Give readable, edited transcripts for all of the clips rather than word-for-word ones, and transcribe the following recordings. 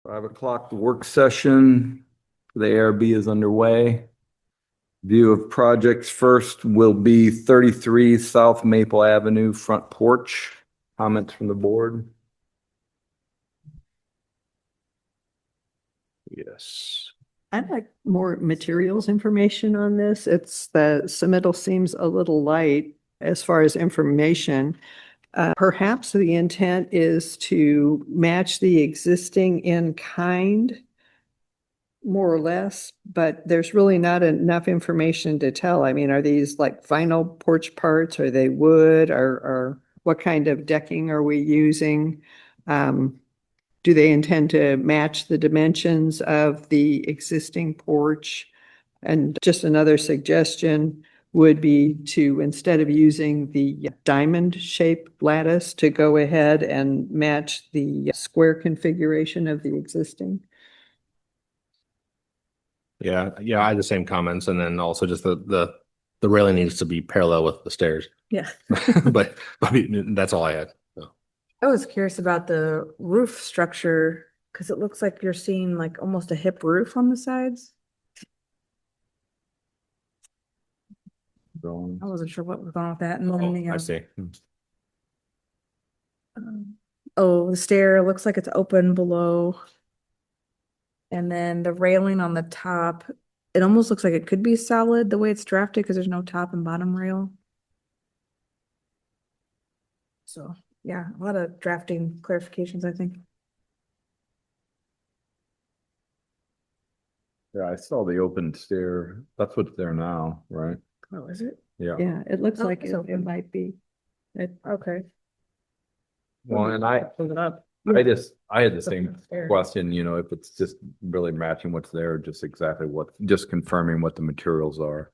5 o'clock, the work session for the ARB is underway. View of projects first will be 33 South Maple Avenue front porch. Comments from the board? Yes. I'd like more materials information on this. The submittal seems a little light as far as information. Perhaps the intent is to match the existing in kind, more or less, but there's really not enough information to tell. I mean, are these like vinyl porch parts? Are they wood? Or what kind of decking are we using? Do they intend to match the dimensions of the existing porch? And just another suggestion would be to, instead of using the diamond shaped lattice, to go ahead and match the square configuration of the existing. Yeah, I had the same comments, and then also just the railing needs to be parallel with the stairs. Yeah. But I mean, that's all I had. So. I was curious about the roof structure because it looks like you're seeing like almost a hip roof on the sides. I wasn't sure what was going on with that. And then I see. the stair looks like it's open below. And then the railing on the top, it almost looks like it could be solid the way it's drafted because there's no top and bottom rail. So yeah, a lot of drafting clarifications, I think. Yeah, I saw the open stair. That's what's there now, right? Oh, is it? Yeah. Yeah, it looks Oh, like it's it open. might be. Okay. Well, and I had the same question, if it's just really matching what's there, just confirming what the materials are.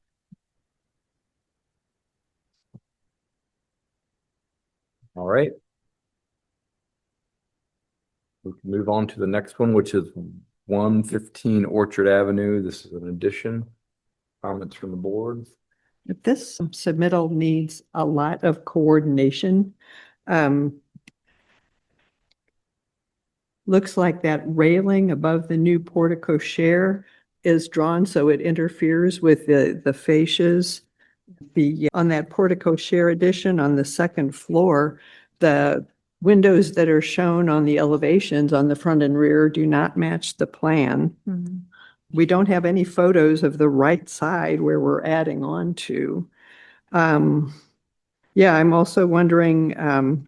All right. We can move on to the next one, which is 115 Orchard Avenue. This is an addition. Comments from the board? This submittal needs a lot of coordination. Looks like that railing above the new portico share is drawn so it interferes with the fascias. On that portico share addition on the second floor, the windows that are shown on the elevations on the front and rear do not match the plan. Mm-hmm. We don't have any photos of the right side where we're adding on to. Yeah, I'm also wondering,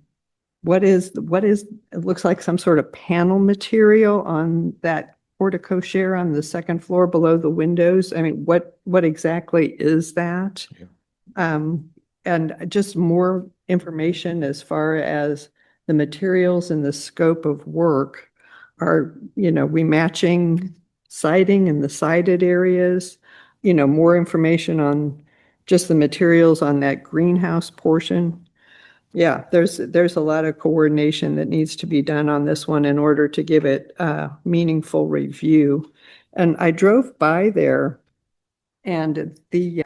what is, it looks like some sort of panel material on that portico share on the second floor below the windows. I mean, what exactly is that? Yeah. And just more information as far as the materials and the scope of work. Are, we matching siding in the sided areas? More information on just the materials on that greenhouse portion. Yeah, there's a lot of coordination that needs to be done on this one in order to give it a meaningful review. And I drove by there and the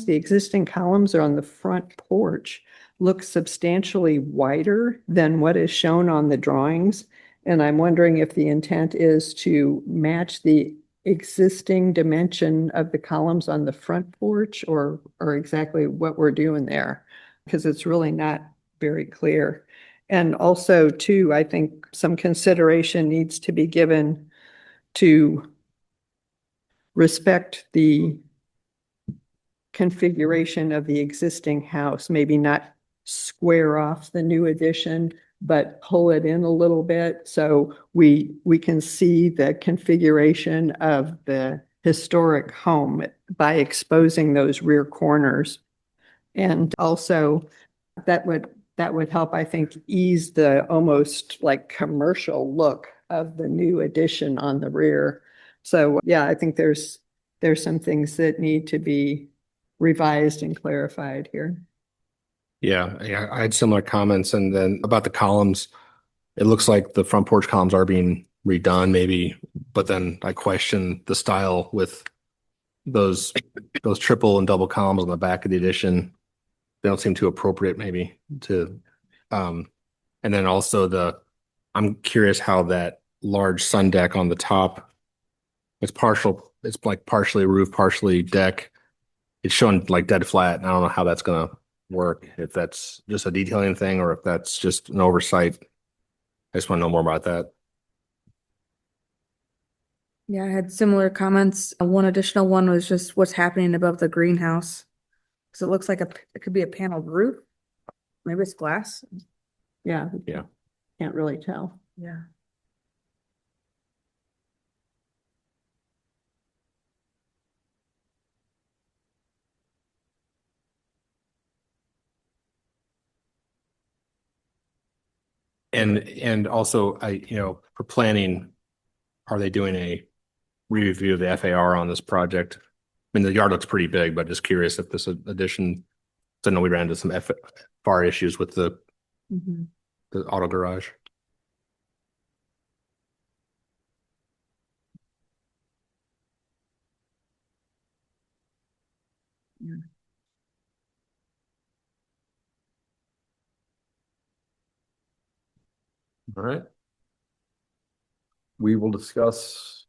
existing columns are on the front porch look substantially wider than what is shown on the drawings. And I'm wondering if the intent is to match the existing dimension of the columns on the front porch or exactly what we're doing there, because it's really not very clear. And also too, I think some consideration needs to be given to respect the configuration of the existing house, maybe not square off the new addition, but pull it in a little bit so we can see the configuration of the historic home by exposing those rear corners. And also that would help, I think, ease the almost like commercial look of the new addition on the rear. So yeah, I think there's some things that need to be revised and clarified here. Yeah, I had similar comments, and then about the columns, it looks like the front porch columns are being redone, maybe, but then I question the style with those triple and double columns on the back of the addition. They don't seem too appropriate, maybe, to and then also I'm curious how that large sun deck on the top. It's partial, it's like partially roof, partially deck. It's shown like dead flat, and I don't know how that's gonna work, if that's just a detailing thing or if that's just an oversight. I just want to know more about that. Yeah, I had similar comments. One additional one was just what's happening above the greenhouse. Cause it looks like it could be a paneled roof. Maybe it's glass. Yeah. Yeah. Can't really tell. Yeah. And also, for planning, are they doing a review of the FAR on this project? I mean, the yard looks pretty big, but just curious if this addition, I know we ran into some FAR issues with the Mhm. auto garage. All right. We will discuss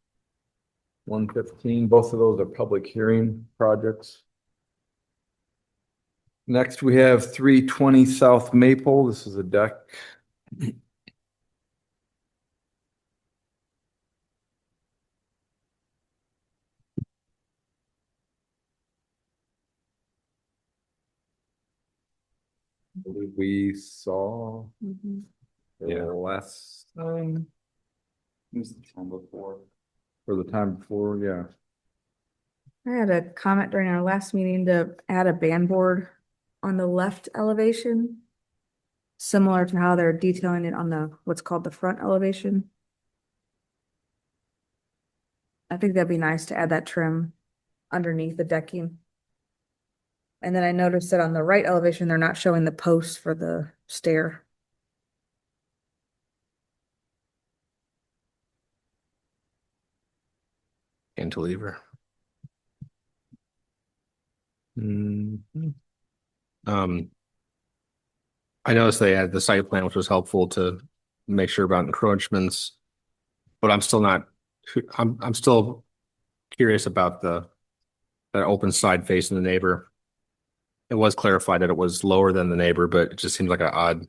115. Both of those are public hearing projects. Next, we have 320 South Maple. This is a deck. I believe we saw Mhm. the last time. It was the time before. Or the time before, yeah. I had a comment during our last meeting to add a band board on the left elevation. Similar to how they're detailing it on the, what's called the front elevation. I think that'd be nice to add that trim underneath the decking. And then I noticed that on the right elevation, they're not showing the posts for the stair. Cantilever. Mhm. Um, I noticed they had the site plan, which was helpful to make sure about encroachments, but I'm still not, I'm still curious about that open side facing the neighbor. It was clarified that it was lower than the neighbor, but it just seems like an odd,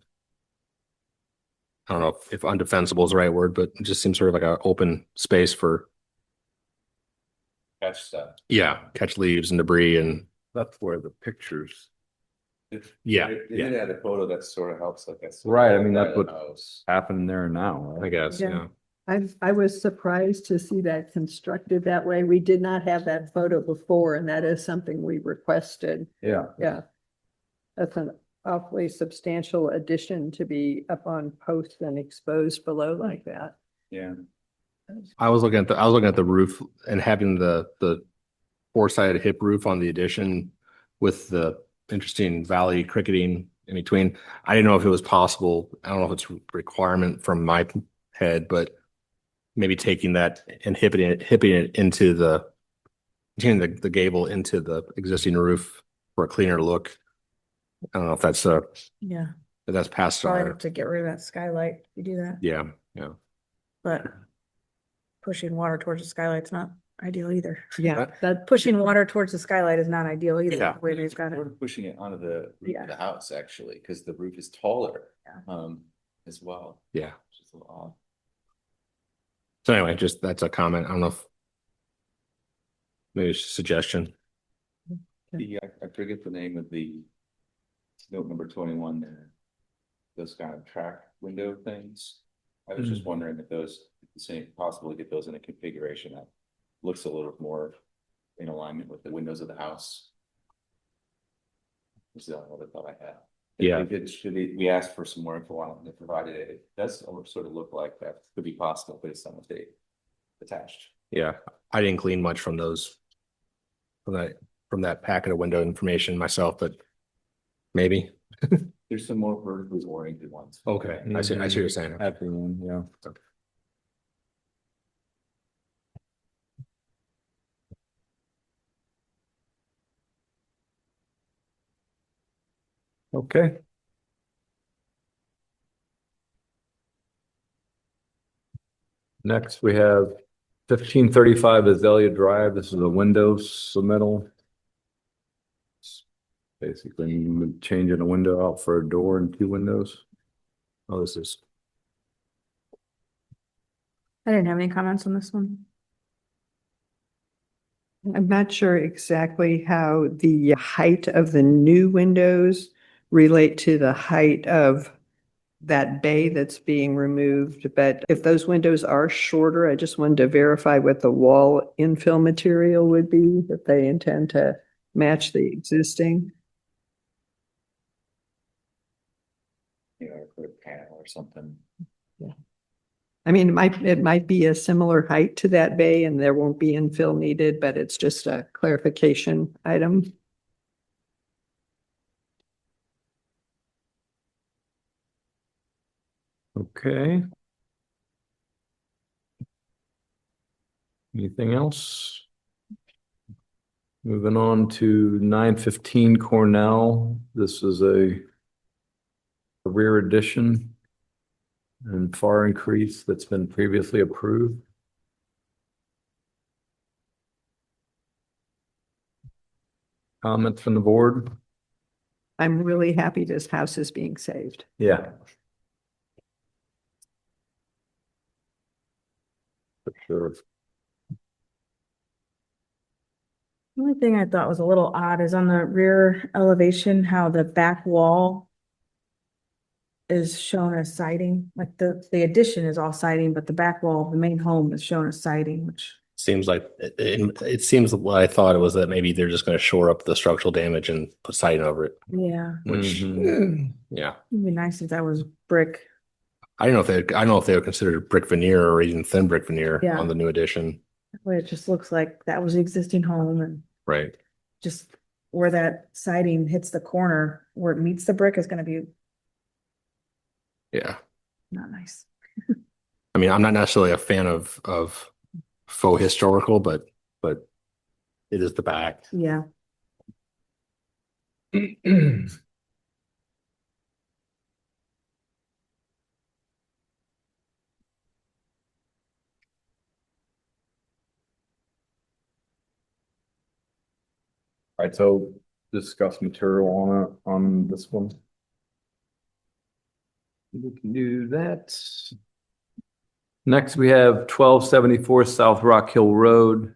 I don't know if undefensible is the right word, but it just seems sort of like an open space for, Catch stuff. yeah, catch leaves and debris and, That's where the pictures. yeah, They yeah, did add a photo that sort of helps, like that's. Right, I mean, that's what- House. Happening there now. I right? guess, Yeah. yeah. I was surprised to see that constructed that way. We did not have that photo before, and that is something we requested. Yeah. Yeah. That's an awfully substantial addition to be up on posts and exposed below like that. Yeah. I was looking at the roof and having the four-sided hip roof on the addition with the interesting valley cricketing in between. I didn't know if it was possible. I don't know if it's a requirement from my head, but maybe taking that and hipping it into changing the gable into the existing roof for a cleaner look. I don't know if that's Yeah. if that's past Probably our, have to get rid of that skylight if you do that, yeah. but pushing water towards the skylight's not ideal either. Yeah, that, Pushing water towards the skylight is not ideal either, Yeah. the way they've got it. Sort of pushing it onto the roof Yeah. of the house, actually, because the roof is taller. Yeah. As well. Yeah. Which is a little odd. So anyway, just that's a comment. I don't know if maybe it's a suggestion. I forget the name of the note number 21 there. Those kind of track window things. I was just wondering if those, same possible to get those in a configuration that looks a little more in alignment with the windows of the house. This is the only other thought I had. Yeah. We asked for some more info on it, and they provided it. It does sort of look like that could be possible based on what they attached. Yeah, I didn't glean much from from that packet of window information myself, but maybe. There's some more vertically oriented ones. Okay, I see what you're saying. At the end, yeah. Okay. Next, we have 1535 Azalea Drive. This is a windows submittal. Basically changing a window out for a door and two windows. Oh, this is, I didn't have any comments on this one. I'm not sure exactly how the height of the new windows relate to the height of that bay that's being removed, but if those windows are shorter, I just wanted to verify what the wall infill material would be, if they intend to match the existing. You know, put a panel or something. I mean, it might be a similar height to that bay and there won't be infill needed, but it's just a clarification item. Okay. Anything else? Moving on to 915 Cornell. This is a rear addition and FAR increase that's been previously approved. Comments from the board? I'm really happy this house is being saved. Yeah. For sure. The only thing I thought was a little odd is on the rear elevation, how the back wall is shown as siding, like the addition is all siding, but the back wall of the main home is shown as siding, which, seems like, it seems what I thought it was that maybe they're just gonna shore up the structural damage and put siding over it, yeah, which, Mhm. yeah. it'd be nice if that was brick. I don't know if they would consider brick veneer or even thin brick veneer Yeah. on the new addition, That way it just looks like that was the existing home and right? just where that siding hits the corner, where it meets the brick is gonna be Yeah. not nice. I mean, I'm not necessarily a fan of faux historical, but it is the back. Yeah, All right, so discuss material on this one. We can do that. Next, we have 1274 South Rock Hill Road.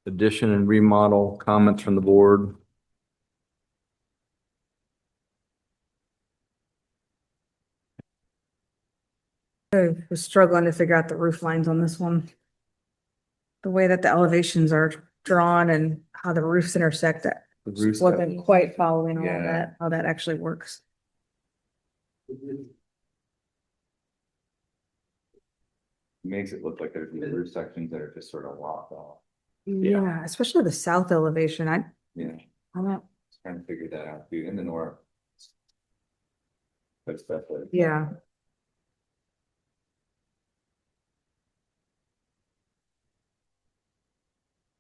Addition and remodel, comments from the board. I was struggling to figure out the roof lines on this one. The way that the elevations are drawn and how the roofs intersect, that The roof wasn't quite following all Yeah. that, how that actually works. Makes it look like there's these roof sections that are just sort of locked off. Yeah, especially the south elevation, Yeah, I'm not, trying to figure that out too, in the north. That's definitely. yeah.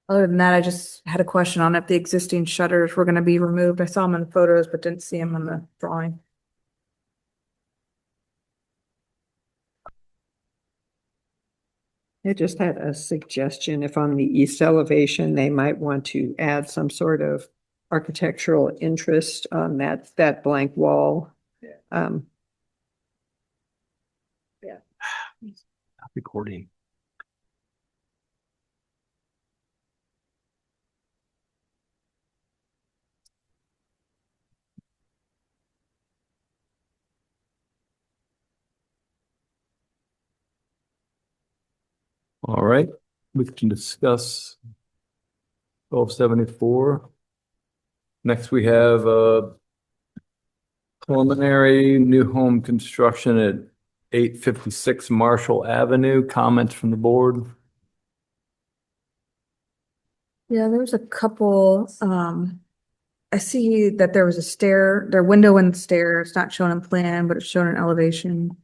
Other than that, I just had a question on if the existing shutters were gonna be removed. I saw them in the photos, but didn't see them on the drawing. I just had a suggestion, if on the east elevation, they might want to add some sort of architectural interest on that blank wall. Yeah. Recording. All right, we can discuss 1274. Next, we have preliminary new home construction at 856 Marshall Avenue. Comments from the board? Yeah, there was a couple, I see that there was a stair, their window and stair, it's not shown in plan, but it's shown in elevation.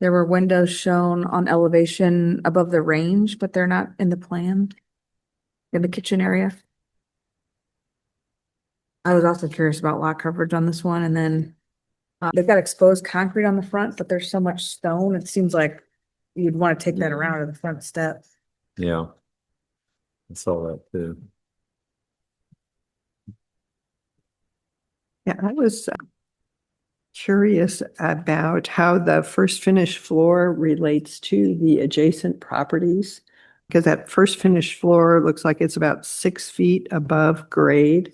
There were windows shown on elevation above the range, but they're not in the plan. In the kitchen area. I was also curious about lot coverage on this one, and then they've got exposed concrete on the front, but there's so much stone, it seems like you'd want to take that around to the front step. Yeah. I saw that too. Yeah, I was curious about how the first finished floor relates to the adjacent properties. Because that first finished floor looks like it's about 6 feet above grade.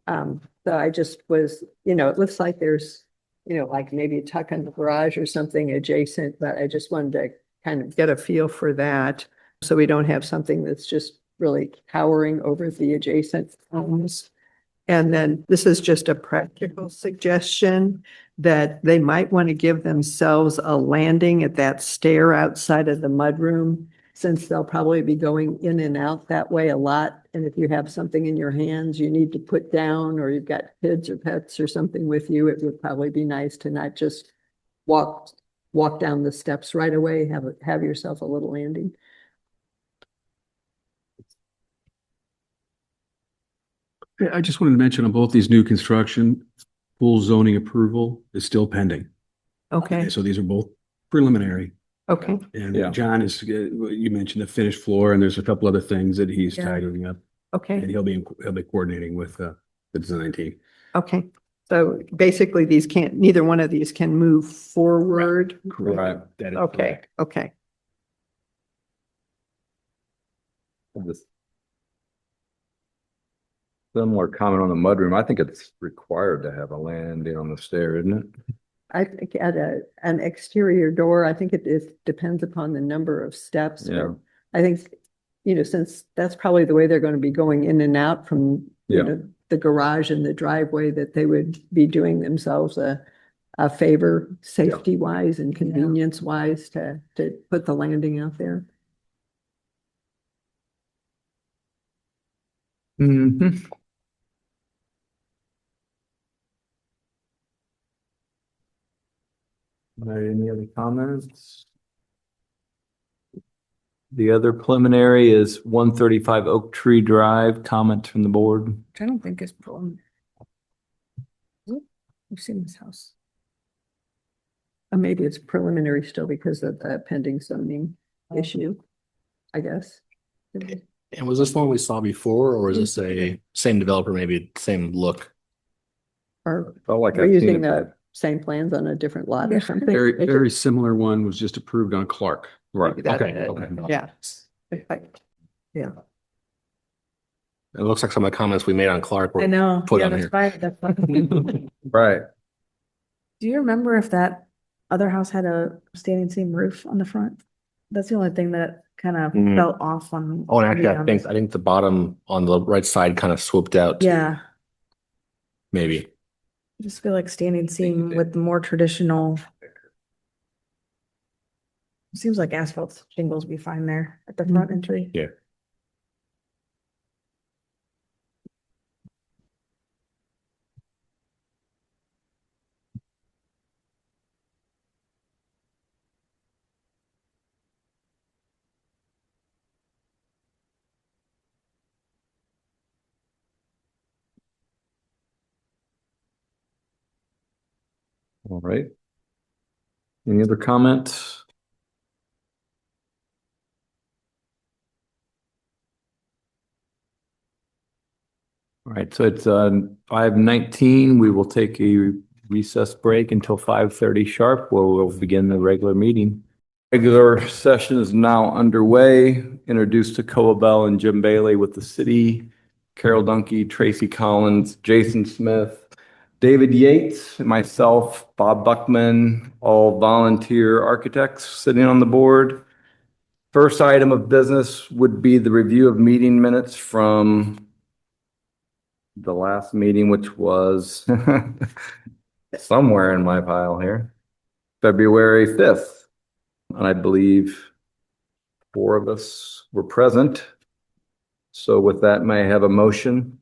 So I just was, it looks like there's, like maybe a tuck in the garage or something adjacent, but I just wanted to kind of get a feel for that. So we don't have something that's just really towering over the adjacent homes. And then this is just a practical suggestion that they might want to give themselves a landing at that stair outside of the mudroom, since they'll probably be going in and out that way a lot. And if you have something in your hands you need to put down, or you've got kids or pets or something with you, it would probably be nice to not just walk down the steps right away, have yourself a little landing. Yeah, I just wanted to mention on both these new construction, full zoning approval is still pending. Okay, So these are both preliminary. okay, Yeah. And John is, you mentioned the finished floor, and there's a couple other things that he's Yeah. tidying up. And okay, he'll be coordinating with the design team. okay. So basically neither one of these can move forward. Right. That is Okay, correct. okay. This similar comment on the mudroom. I think it's required to have a landing on the stair, isn't it? I think at an exterior door, I think it depends upon the number of steps. but Yeah. I think, since that's probably the way they're going to be going in and out from, Yeah. the garage and the driveway, that they would be doing themselves a favor, safety wise and convenience wise, to put the landing out there. Mm-hmm. All right, any other comments? The other preliminary is 135 Oak Tree Drive, comment from the board. Which I don't think is problem. We've seen this house. Maybe it's preliminary still because of the pending zoning issue, I guess. And was this one we saw before, or is this a same developer, maybe same look? Or Felt like we're I've seen using it. the same plans on a different lot or Yeah. something. Very, It very just- similar one was just approved on Clark. Right. that- Okay. Yeah. It looks like some of the comments we made on Clark were. I know. Put Yeah, on that's here. why, that's why. Right. Do you remember if that other house had a standing seam roof on the front? That's the only thing that kind of Mm. felt off on. Oh, and actually, me on this. I think the bottom on the right side kind of swooped out. too, Yeah, Maybe. I just feel like standing seam with more traditional. Seems like asphalt shingles would be fine there at the front Mhm. entry. Yeah. All right. Any other comments? All right, so it's 5:19. We will take a recess break until 5:30 sharp, where we'll begin the regular meeting. Regular session is now underway. Introduced to Koa Bell and Jim Bailey with the city, Carol Dunkey, Tracy Collins, Jason Smith, David Yates, myself, Bob Buckman, all volunteer architects sitting on the board. First item of business would be the review of meeting minutes from the last meeting, which was somewhere in my pile here, February 5th. And I believe 4 of us were present. So with that, may I have a motion?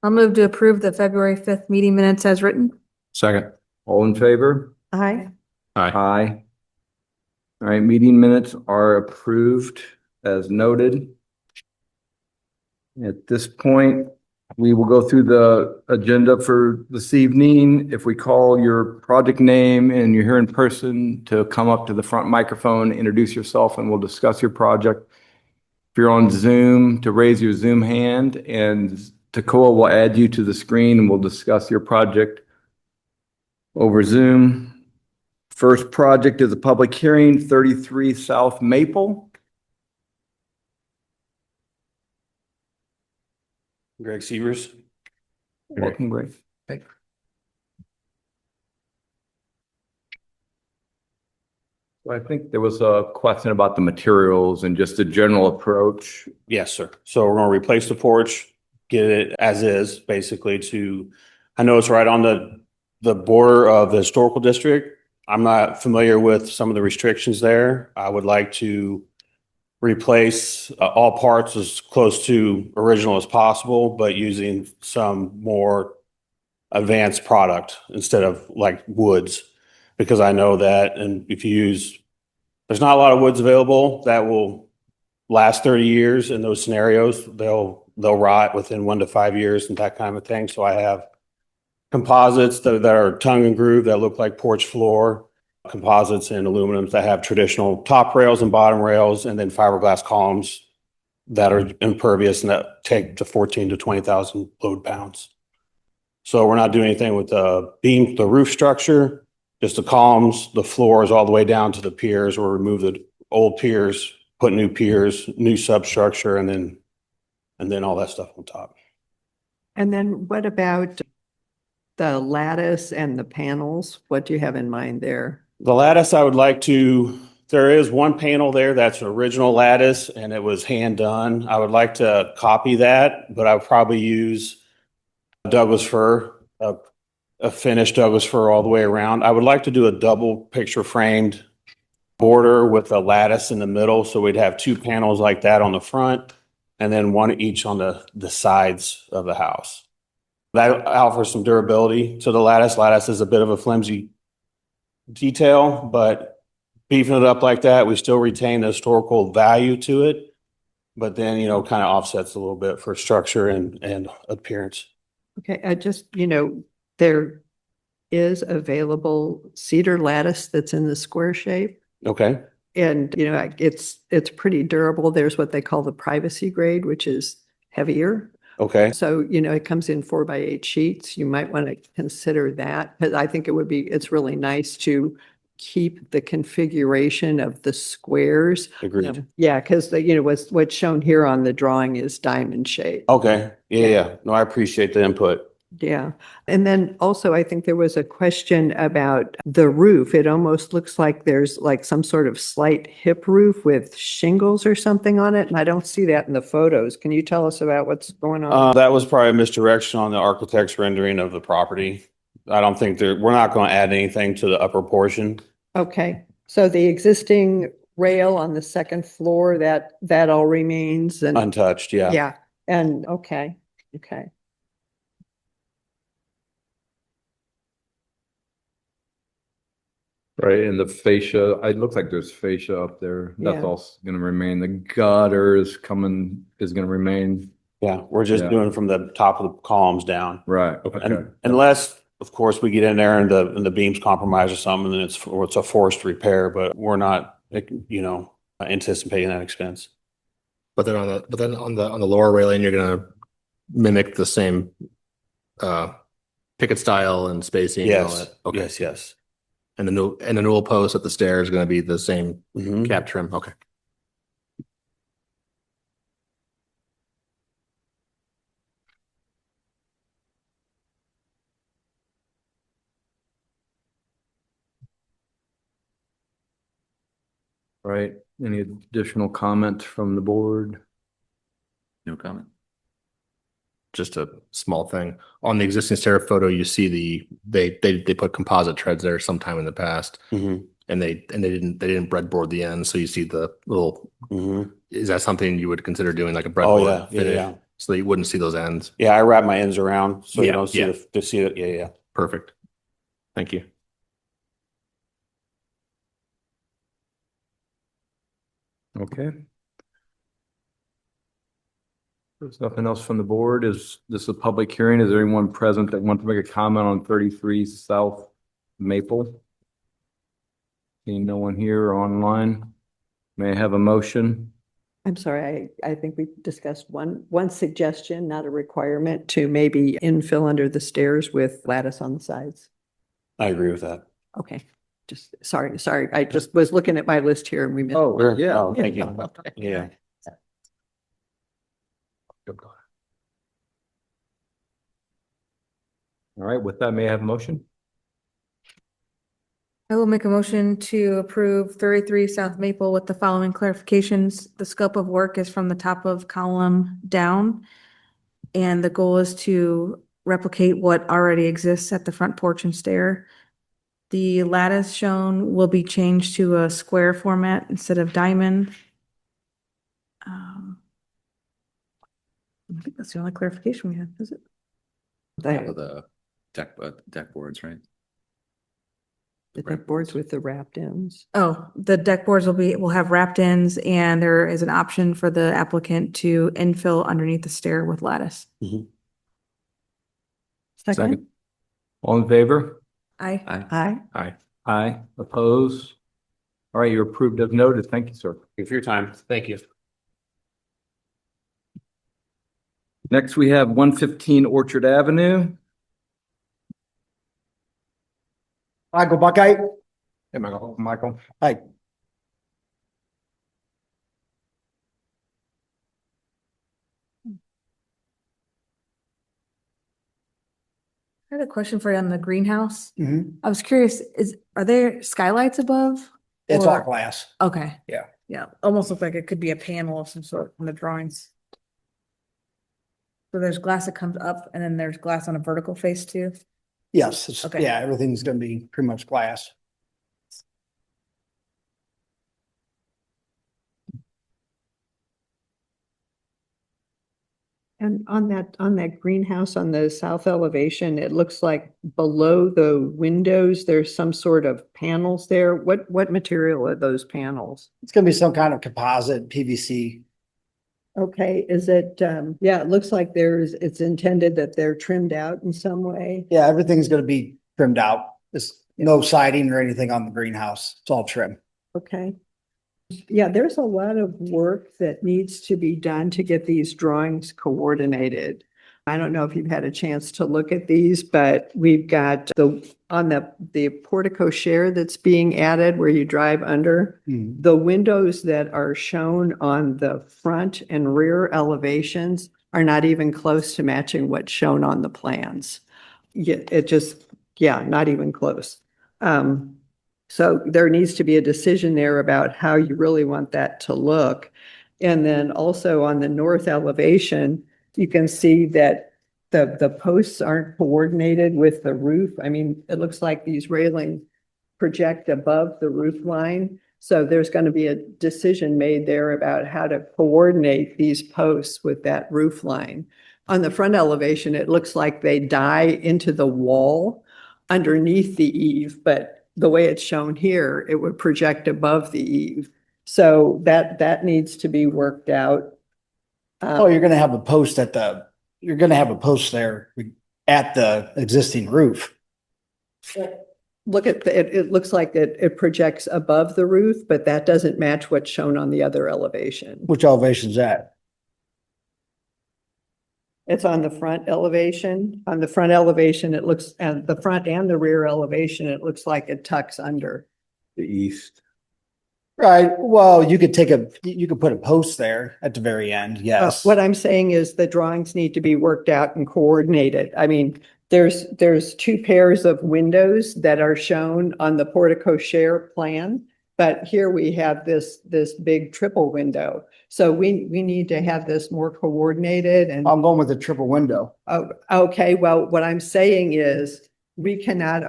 I'll move to approve the February 5th meeting minutes as written. Second. All in favor? Aye. Aye. Aye. All right, meeting minutes are approved as noted. At this point, We will go through the agenda for this evening. If we call your project name and you're here in person, to come up to the front microphone, introduce yourself, and we'll discuss your project. If you're on Zoom, to raise your Zoom hand, and Takoa will add you to the screen and we'll discuss your project over Zoom. First project is a public hearing, 33 South Maple. Greg Severs. Welcome, Greg. So I think there was a question about the materials and just a general approach. Yes, sir. So we're gonna replace the porch, get it as is, basically I know it's right on the border of the historical district. I'm not familiar with some of the restrictions there. I would like to replace all parts as close to original as possible, but using some more advanced product instead of like woods. Because I know that, and if you use, there's not a lot of woods available that will last 30 years in those scenarios. They'll rot within 1 to 5 years and that kind of thing. So I have composites that are tongue and groove that look like porch floor, composites and aluminums that have traditional top rails and bottom rails, and then fiberglass columns that are impervious and that take to 14 to 20,000 load pounds. So we're not doing anything with the beam, the roof structure, just the columns, the floors all the way down to the piers, or remove the old piers, put new piers, new substructure, and then all that stuff on top. And then what about the lattice and the panels? What do you have in mind there? The lattice, I would like to, there is one panel there that's an original lattice and it was hand done. I would like to copy that, but I would probably use Douglas fir, a finished Douglas fir all the way around. I would like to do a double picture framed border with a lattice in the middle. So we'd have 2 panels like that on the front and then one each on the sides of the house. That offers some durability to the lattice. Lattice is a bit of a flimsy detail, but beefing it up like that, we still retain the historical value to it, but then, kind of offsets a little bit for structure and appearance. Okay, I just, there is available cedar lattice that's in the square shape. Okay. And, it's pretty durable. There's what they call the privacy grade, which is heavier. Okay. So, it comes in 4x8 sheets. You might want to consider that, because I think it's really nice to keep the configuration of the squares. Agreed. Yeah, because what's shown here on the drawing is diamond shape. Okay. Yeah. No, I appreciate the input. Yeah. And then also, I think there was a question about the roof. It almost looks like there's like some sort of slight hip roof with shingles or something on it. And I don't see that in the photos. Can you tell us about what's going on? That was probably a misdirection on the architect's rendering of the property. I don't think we're not going to add anything to the upper portion. Okay. So the existing rail on the second floor, that all remains and Untouched. Yeah. yeah. And okay. Right, and the fascia, it looks like there's fascia up there. That's Yeah. also gonna remain. The gutter is gonna remain. Yeah. We're just Yeah. doing from the top of the columns down. Right, And okay. unless, of course, we get in there and the beams compromise or something, then it's a forced repair, but we're not, anticipating that expense. But then on the lower railing, you're gonna mimic the same picket style and spacing and all Yes. that. Okay. Yes. And the newel post at the stair is gonna be the same Mhm. cap trim. Okay. Right, any additional comment from the board? No comment. Just a small thing. On the existing stair photo, you see they put composite treads there sometime in the past, Mhm. and they didn't breadboard the ends, so you see the little. Mhm. Is that something you would consider doing, like a Oh, breadboard yeah. Yeah. finish, Yeah. so that you wouldn't see those ends? Yeah. I wrap my ends around so you Yeah, don't see yeah. to see it. Yeah. Yeah. Perfect. Thank you. Okay. There's nothing else from the board. Is this a public hearing? Is there anyone present that wants to make a comment on 33 South Maple? Seeing no one here or online. May I have a motion? I'm sorry, I think we discussed one suggestion, not a requirement, to maybe infill under the stairs with lattice on the sides. I agree with that. Okay, just, sorry, I just was looking at my list here and we missed. Oh, one. yeah. Oh, thank you. Okay. Yeah. All right, with that, may I have a motion? I will make a motion to approve 33 South Maple with the following clarifications. The scope of work is from the top of column down. And the goal is to replicate what already exists at the front porch and stair. The lattice shown will be changed to a square format instead of diamond. I think that's the only clarification we have, is it? The deck boards, right? The deck boards with the wrapped ends. Oh, the deck boards will have wrapped ends and there is an option for the applicant to infill underneath the stair with lattice. Second? All in favor? Aye. Aye. Aye. Aye. Oppose? All right, you're approved as noted. Thank you, sir. Thank you for your time. Thank you. Next, we have 115 Orchard Avenue. Michael Buckeye. Hey, Michael. Hi. I had a question for you on the greenhouse. Mhm. I was curious, are there skylights above? It's all Or- glass. Okay. Yeah. Yeah, almost looked like it could be a panel of some sort in the drawings. So there's glass that comes up and then there's glass on a vertical face too? Yes, Okay. yeah, everything's gonna be pretty much glass. And on that greenhouse on the south elevation, it looks like below the windows, there's some sort of panels there. What material are those panels? It's gonna be some kind of composite PVC. Okay, is it, yeah, it looks like it's intended that they're trimmed out in some way. Yeah, everything's gonna be trimmed out. There's no siding or anything on the greenhouse. It's all trim. Okay. Yeah, there's a lot of work that needs to be done to get these drawings coordinated. I don't know if you've had a chance to look at these, but we've got on the portico share that's being added where you drive under. The windows that are shown on the front and rear elevations are not even close to matching what's shown on the plans. Not even close. So there needs to be a decision there about how you really want that to look. And then also on the north elevation, you can see that the posts aren't coordinated with the roof. I mean, it looks like these railings project above the roof line. So there's going to be a decision made there about how to coordinate these posts with that roof line. On the front elevation, it looks like they die into the wall underneath the eave, but the way it's shown here, it would project above the eave. So that needs to be worked out. Oh, you're gonna have a post you're gonna have a post there at the existing roof. Look at it looks like it projects above the roof, but that doesn't match what's shown on the other elevation. Which elevation's that? It's on the front elevation. On the front elevation, it looks, and the front and the rear elevation, it looks like it tucks under. The east. Right, well, you could put a post there at the very end, yes. What I'm saying is the drawings need to be worked out and coordinated. I mean, there's two pairs of windows that are shown on the portico share plan, but here we have this big triple window. So we need to have this more coordinated and. I'm going with a triple window. Oh, okay, well, what I'm saying is we cannot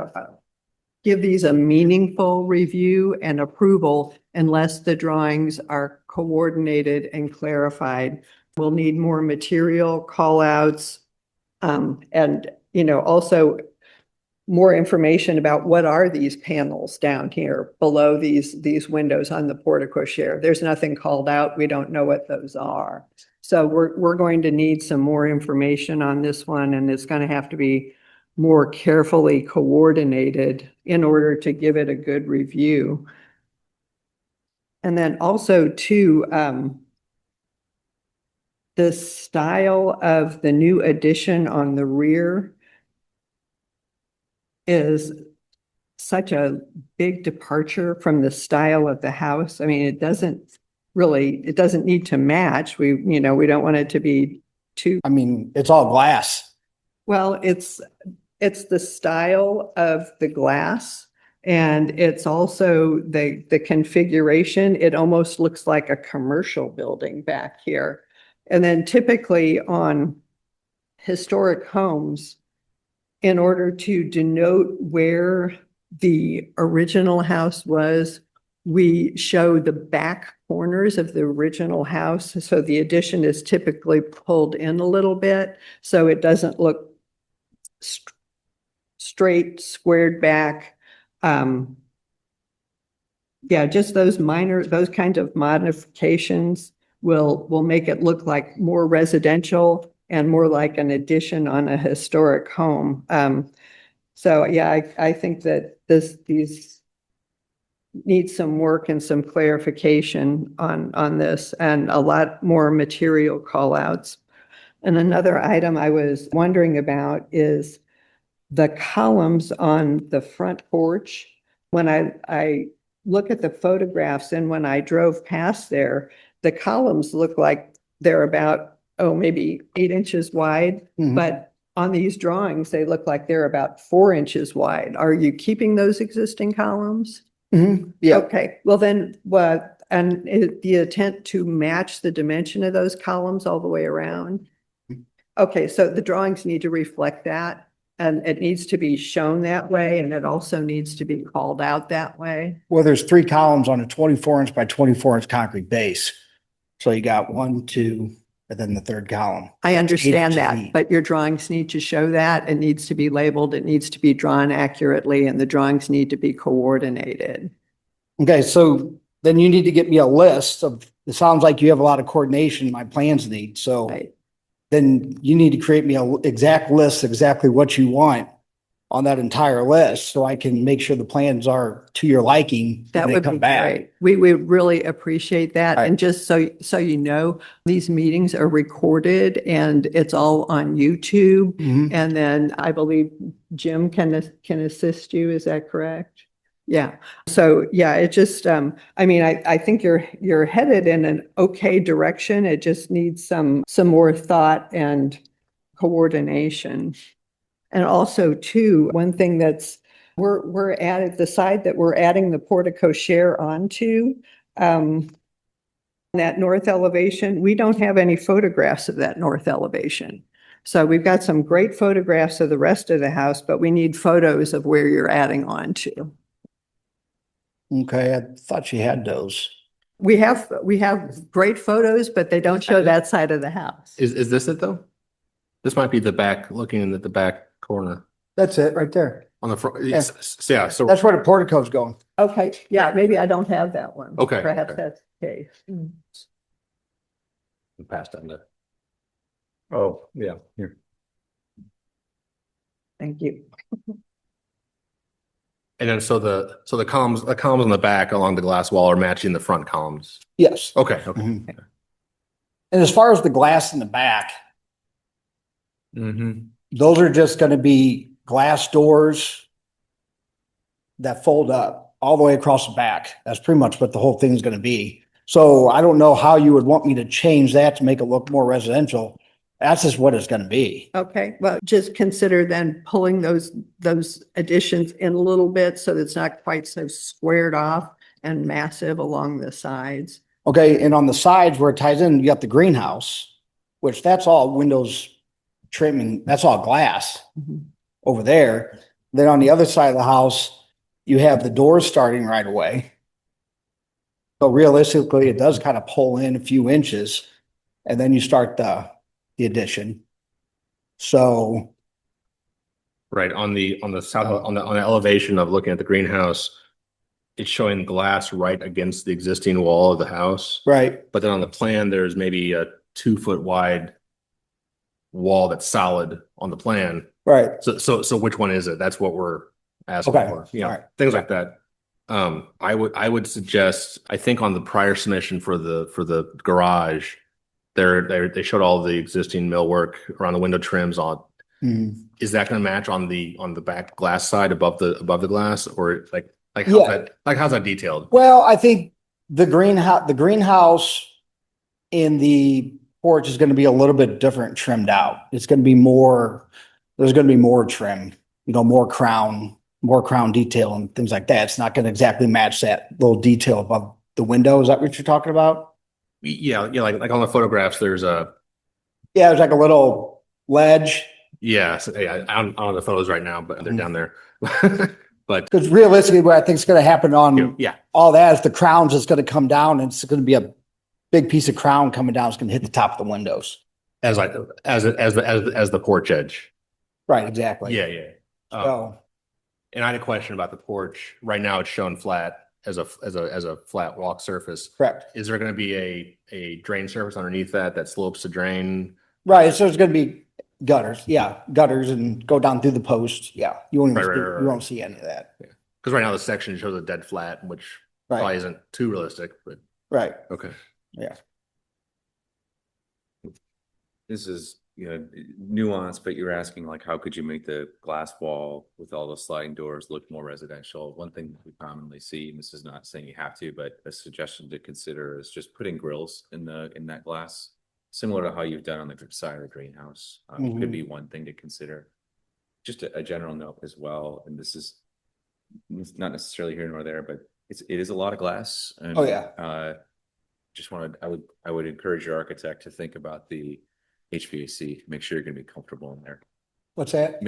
give these a meaningful review and approval unless the drawings are coordinated and clarified. We'll need more material call outs. And, also more information about what are these panels down here below these windows on the portico share. There's nothing called out. We don't know what those are. So we're going to need some more information on this one, and it's going to have to be more carefully coordinated in order to give it a good review. And then also too, the style of the new addition on the rear is such a big departure from the style of the house. I mean, it doesn't need to match. We don't want it to be too, I mean, it's all glass. well, it's the style of the glass, and it's also the configuration. It almost looks like a commercial building back here. And then typically on historic homes, in order to denote where the original house was, we show the back corners of the original house. So the addition is typically pulled in a little bit, so it doesn't look straight, squared back. Yeah, just those kinds of modifications will make it look like more residential and more like an addition on a historic home. So yeah, I think that these need some work and some clarification on this, and a lot more material call outs. And another item I was wondering about is the columns on the front porch. When I look at the photographs and when I drove past there, the columns look like they're about, maybe 8 inches wide, Mhm. but on these drawings, they look like they're about 4 inches wide. Are you keeping those existing columns? Mhm. Yeah. Okay, well then, what, and the intent to match the dimension of those columns all the way around? Okay, so the drawings need to reflect that, and it needs to be shown that way, and it also needs to be called out that way. Well, there's 3 columns on a 24-inch by 24-inch concrete base. So you got 1, 2, and then the third column. I understand inches that, deep. but your drawings need to show that. It needs to be labeled, it needs to be drawn accurately, and the drawings need to be coordinated. Okay, so then you need to get me a list of, it sounds like you have a lot of coordination my plans need, so Right. then you need to create me a exact list, exactly what you want on that entire list, so I can make sure the plans are to your liking That when they would be come back. great. We would really appreciate that. Right. And just so you know, these meetings are recorded and it's all on YouTube. Mhm. And then I believe Jim can assist you. Is that correct? Yeah. So yeah, it just, I mean, I think you're headed in an okay direction. It just needs some more thought and coordination. And also too, one thing that's, we're added the side that we're adding the portico share onto, that north elevation, we don't have any photographs of that north elevation. So we've got some great photographs of the rest of the house, but we need photos of where you're adding on to. Okay, I thought you had those. We have great photos, but they don't show that side of the house. Is this it though? This might be the back, looking in at the back corner That's it, right there. on the front. Yeah. Yeah, so, That's where the portico's going. Okay, yeah, maybe I don't have that one. Okay, Perhaps okay. that's the case. past that. Oh, yeah, here. Thank you. And then so the columns on the back along the glass wall are matching the front columns. Yes. Okay, okay. Mhm. And as far as the glass in the back, Mm-hmm. those are just gonna be glass doors that fold up all the way across the back. That's pretty much what the whole thing's gonna be. So I don't know how you would want me to change that to make it look more residential. That's just what it's gonna be. Okay, well, just consider then pulling those additions in a little bit so that it's not quite so squared off and massive along the sides. Okay, and on the sides where it ties in, you got the greenhouse, which that's all windows trimming, that's all glass Mhm. over there. Then on the other side of the house, you have the doors starting right away. So realistically, it does kind of pull in a few inches and then you start the addition. So Right, on the south, on the elevation of looking at the greenhouse, it's showing glass right against the existing wall of the house. Right, But then on the plan, there's maybe a 2 foot wide wall that's solid on the plan. right. So which one is it? That's what we're asking Okay, for. You know, all right. things like that. I would suggest, I think on the prior submission for the garage, they showed all the existing millwork around the window trims on. Mhm. Is that going to match on the back glass side above the glass, or like Yeah. how's that detailed? Well, I think the greenhouse in the porch is going to be a little bit different trimmed out. It's going to be more, there's going to be more trim, more crown detail and things like that. It's not going to exactly match that little detail above the window. Is that what you're talking about? Yeah, like on the photographs, there's a Yeah, there's like a little ledge. yeah. So, yeah, I don't know the photos right now, but they're down there. But Because realistically, what I think is going to happen on yeah, all that is the crown's just going to come down and it's going to be a big piece of crown coming down. It's going to hit the top of the windows. as the porch edge. Right, exactly. Yeah, yeah. So, And I had a question about the porch. Right now, it's shown flat as a flat walk surface. correct. Is there going to be a drain surface underneath that slopes to drain? Right, so there's going to be gutters, gutters and go down through the post. Yeah, you won't, even Right. you won't see any of that. Because right now the section shows a dead flat, which probably Right, isn't too realistic, but right. okay. Yeah. This is, nuanced, but you're asking like, how could you make the glass wall with all the sliding doors look more residential? One thing that we commonly see, and this is not saying you have to, but a suggestion to consider is just putting grills in that glass, similar to how you've done on the side of the greenhouse. Could be one thing to consider. Just a general note as well, and this is not necessarily here nor there, but it is a lot of glass. And, Oh, yeah. I would encourage your architect to think about the HVAC, make sure you're gonna be comfortable in there. What's that?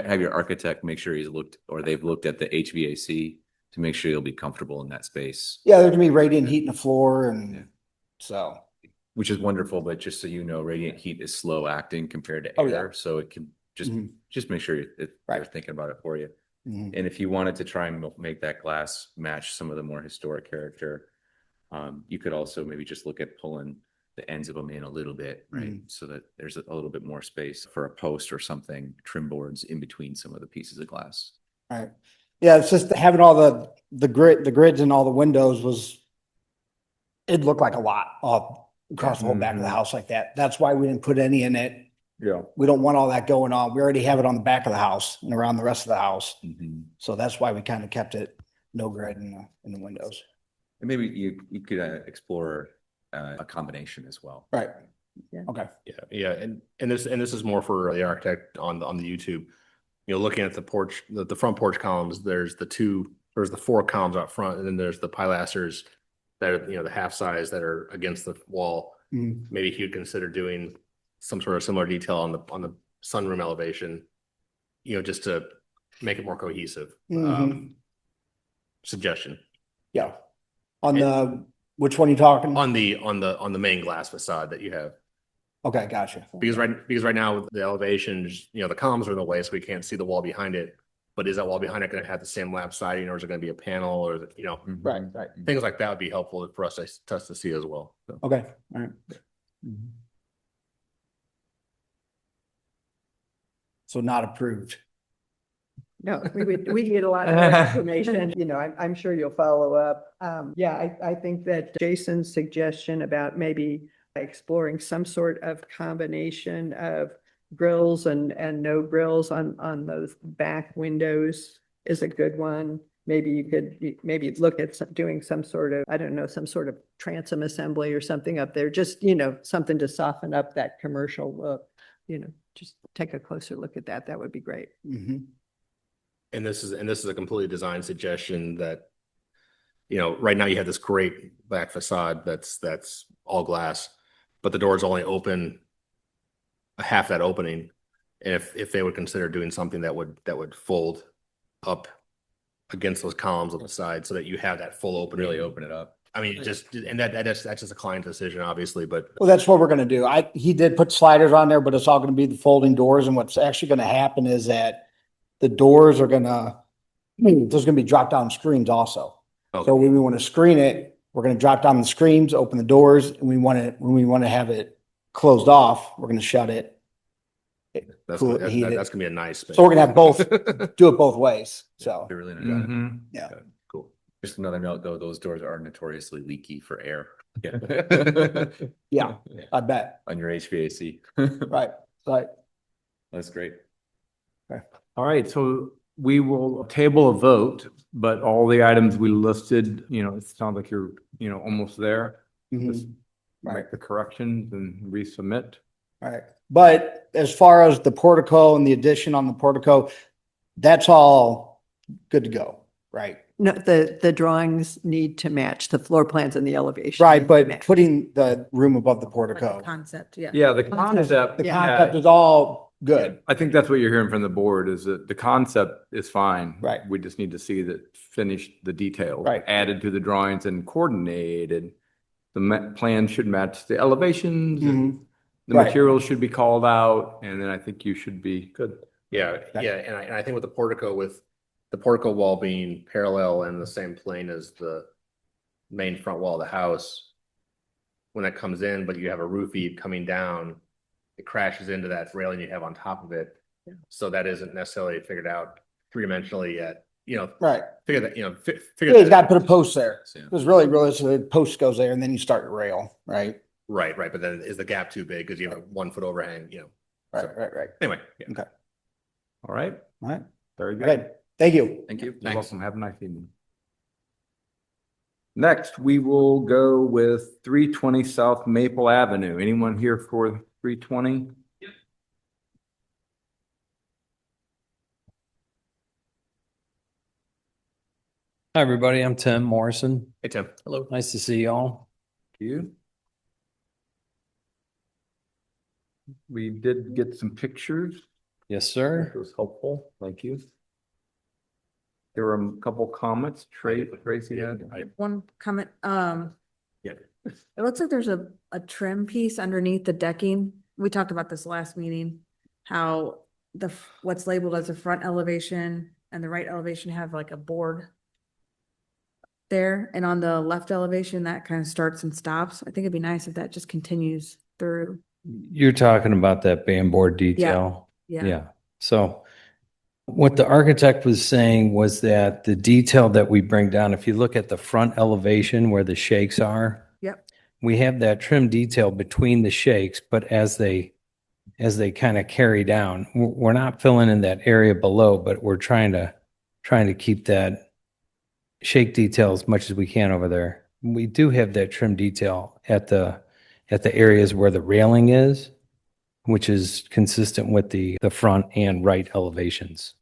Have your architect make sure they've looked at the HVAC to make sure you'll be comfortable in that space, Yeah, there's gonna be radiant heat in the floor Yeah. and so, which is wonderful, but just so you know, radiant heat is slow acting compared to Oh, yeah. air, so it can just make sure they're Right. thinking about it for you. mhm. And if you wanted to try and make that glass match some of the more historic character, you could also maybe just look at pulling the ends of them in a little bit, right? So that there's a little bit more space for a post or something, trim boards in between some of the pieces of glass. Right. Yeah, it's just having all the grids and all the windows it looked like a lot all across the whole back of the house like that. That's why we didn't put any in it. Yeah. We don't want all that going on. We already have it on the back of the house and around the rest of the house. So that's why we kind of kept it no grid in the windows. And maybe you could explore a combination as well. Right. Yeah. Okay. Yeah, and this is more for the architect on the YouTube. Looking at the porch, the front porch columns, there's the 4 columns out front, and then there's the pilasters that are, the half size that are against the wall. Mhm. Maybe he would consider doing some sort of similar detail on the sunroom elevation, just to make it more cohesive. Mhm. Suggestion Yeah. Which one are you talking? on the main glass facade that you have. Okay, gotcha. Because right now the elevations, the columns are in the way, so we can't see the wall behind it. But is that wall behind it going to have the same lap siding, or is it going to be a panel, or Right. things like that would be helpful for us to see as well. So. Okay, all right. Mhm. So not approved. No, we need a lot more information, I'm sure you'll follow up. Yeah, I think that Jason's suggestion about maybe exploring some sort of combination of grills and no grills on those back windows is a good one. Maybe you could look at doing some sort of, I don't know, some sort of transom assembly or something up there, just, something to soften up that commercial look, just take a closer look at that. That would be great. Mhm. And this is a completely designed suggestion that, right now you have this great back facade that's all glass, but the doors only open half that opening. And if they would consider doing something that would fold up against those columns on the side so that you have that full opening. Really open it up. I mean, that's just a client decision, obviously, but Well, that's what we're gonna do. He did put sliders on there, but it's all gonna be the folding doors. And what's actually gonna happen is that the doors are there's gonna be drop down screens also. So when we want to screen it, we're gonna drop down the screens, open the doors, and when we want to have it closed off, we're gonna shut it. That's, Cool, that- heat it. that's gonna be a nice space. So we're gonna have both, do it both ways, so, Be really nice. Mhm. yeah. Got it. Cool. Just another note, though, those doors are notoriously leaky for air. Yeah, I bet, On your HVAC. right. That's great. All right, so we will table a vote, but all the items we listed, it sounds like you're, almost there. Just Mhm. Right. make the corrections and resubmit. Right, but as far as the portico and the addition on the portico, that's all good to go, right? No, the drawings need to match the floor plans and the elevation. Right, need to but match. putting the room above the Like portico, the concept, yeah. Yeah, the concept. the Yeah. concept is all good. I think that's what you're hearing from the board is that the concept is fine. Right. We just need to see that finished the details. Right. Added to the drawings and coordinated. The plan should match the elevations. and Mhm. The Right. materials should be called out, and then I think you should be good. Yeah, yeah, and I think with the portico wall being parallel and the same plane as the main front wall of the house, when that comes in, but you have a roof eave coming down, it crashes into that railing you have on top of it. So that isn't necessarily figured out three-dimensionally yet, Right, figure that, yeah, he's got to put a post there, Yeah. because really, realistically, the post goes there and then you start your rail, right? Right, but then is the gap too big because you have a 1 foot overhang, Right. anyway. Yeah. Okay, All right, all right, very good. good, thank you. Thank you. You're Thanks. welcome. Have a nice evening. Next, we will go with 320 South Maple Avenue. Anyone here for 320? Hi, everybody. I'm Tim Morrison. Hey, Tim. Hello. Nice to see y'all. You? We did get some pictures. Yes, That sir. was helpful. Thank you. There were a couple comments Tracy had. One comment, Yeah. it looks like there's a trim piece underneath the decking. We talked about this last meeting, how what's labeled as a front elevation and the right elevation have like a board there, and on the left elevation, that kind of starts and stops. I think it'd be nice if that just continues through. You're talking about that band board detail. Yeah. Yeah. So what the architect was saying was that the detail that we bring down, if you look at the front elevation where the shakes are, Yep. we have that trim detail between the shakes, but as they kind of carry down, we're not filling in that area below, but we're trying to keep that shake detail as much as we can over there. We do have that trim detail at the areas where the railing is, which is consistent with the front and right elevations.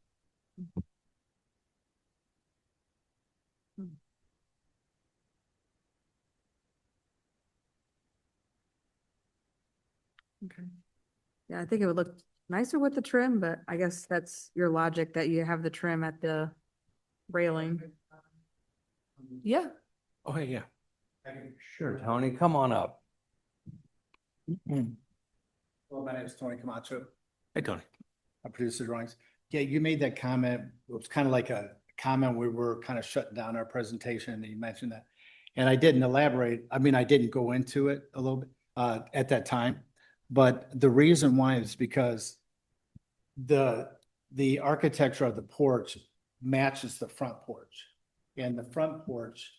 Okay. Yeah, I think it would look nicer with the trim, but I guess that's your logic that you have the trim at the railing. Yeah. Oh, hey, yeah. Sure, Tony, come on up. Well, my name is Tony Camacho. Hey, Tony. I produce the drawings. Yeah, you made that comment. It was kind of like a comment. We were kind of shutting down our presentation and you mentioned that. And I didn't elaborate. I mean, I didn't go into it a little bit at that time. But the reason why is because the architecture of the porch matches the front porch. And the front porch,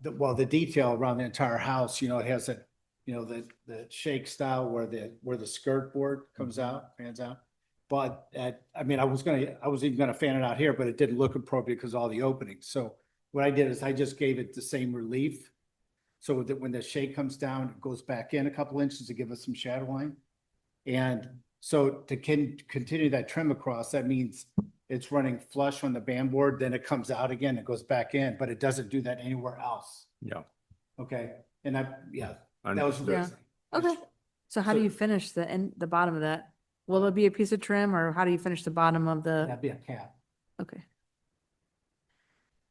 the detail around the entire house, it has a, the shake style where the skirt board comes out, fans out. But I was even gonna fan it out here, but it didn't look appropriate because of all the openings. So what I did is I just gave it the same relief. So that when the shake comes down, it goes back in a couple inches to give us some shadow line. And so to continue that trim across, that means it's running flush on the band board, then it comes out again, it goes back in, but it doesn't do that anywhere else. Yeah. Okay, and that was. Understood. Yeah. Okay. So how do you finish the bottom of that? Will it be a piece of trim or how do you finish the bottom of the? That'd be a cap. Okay.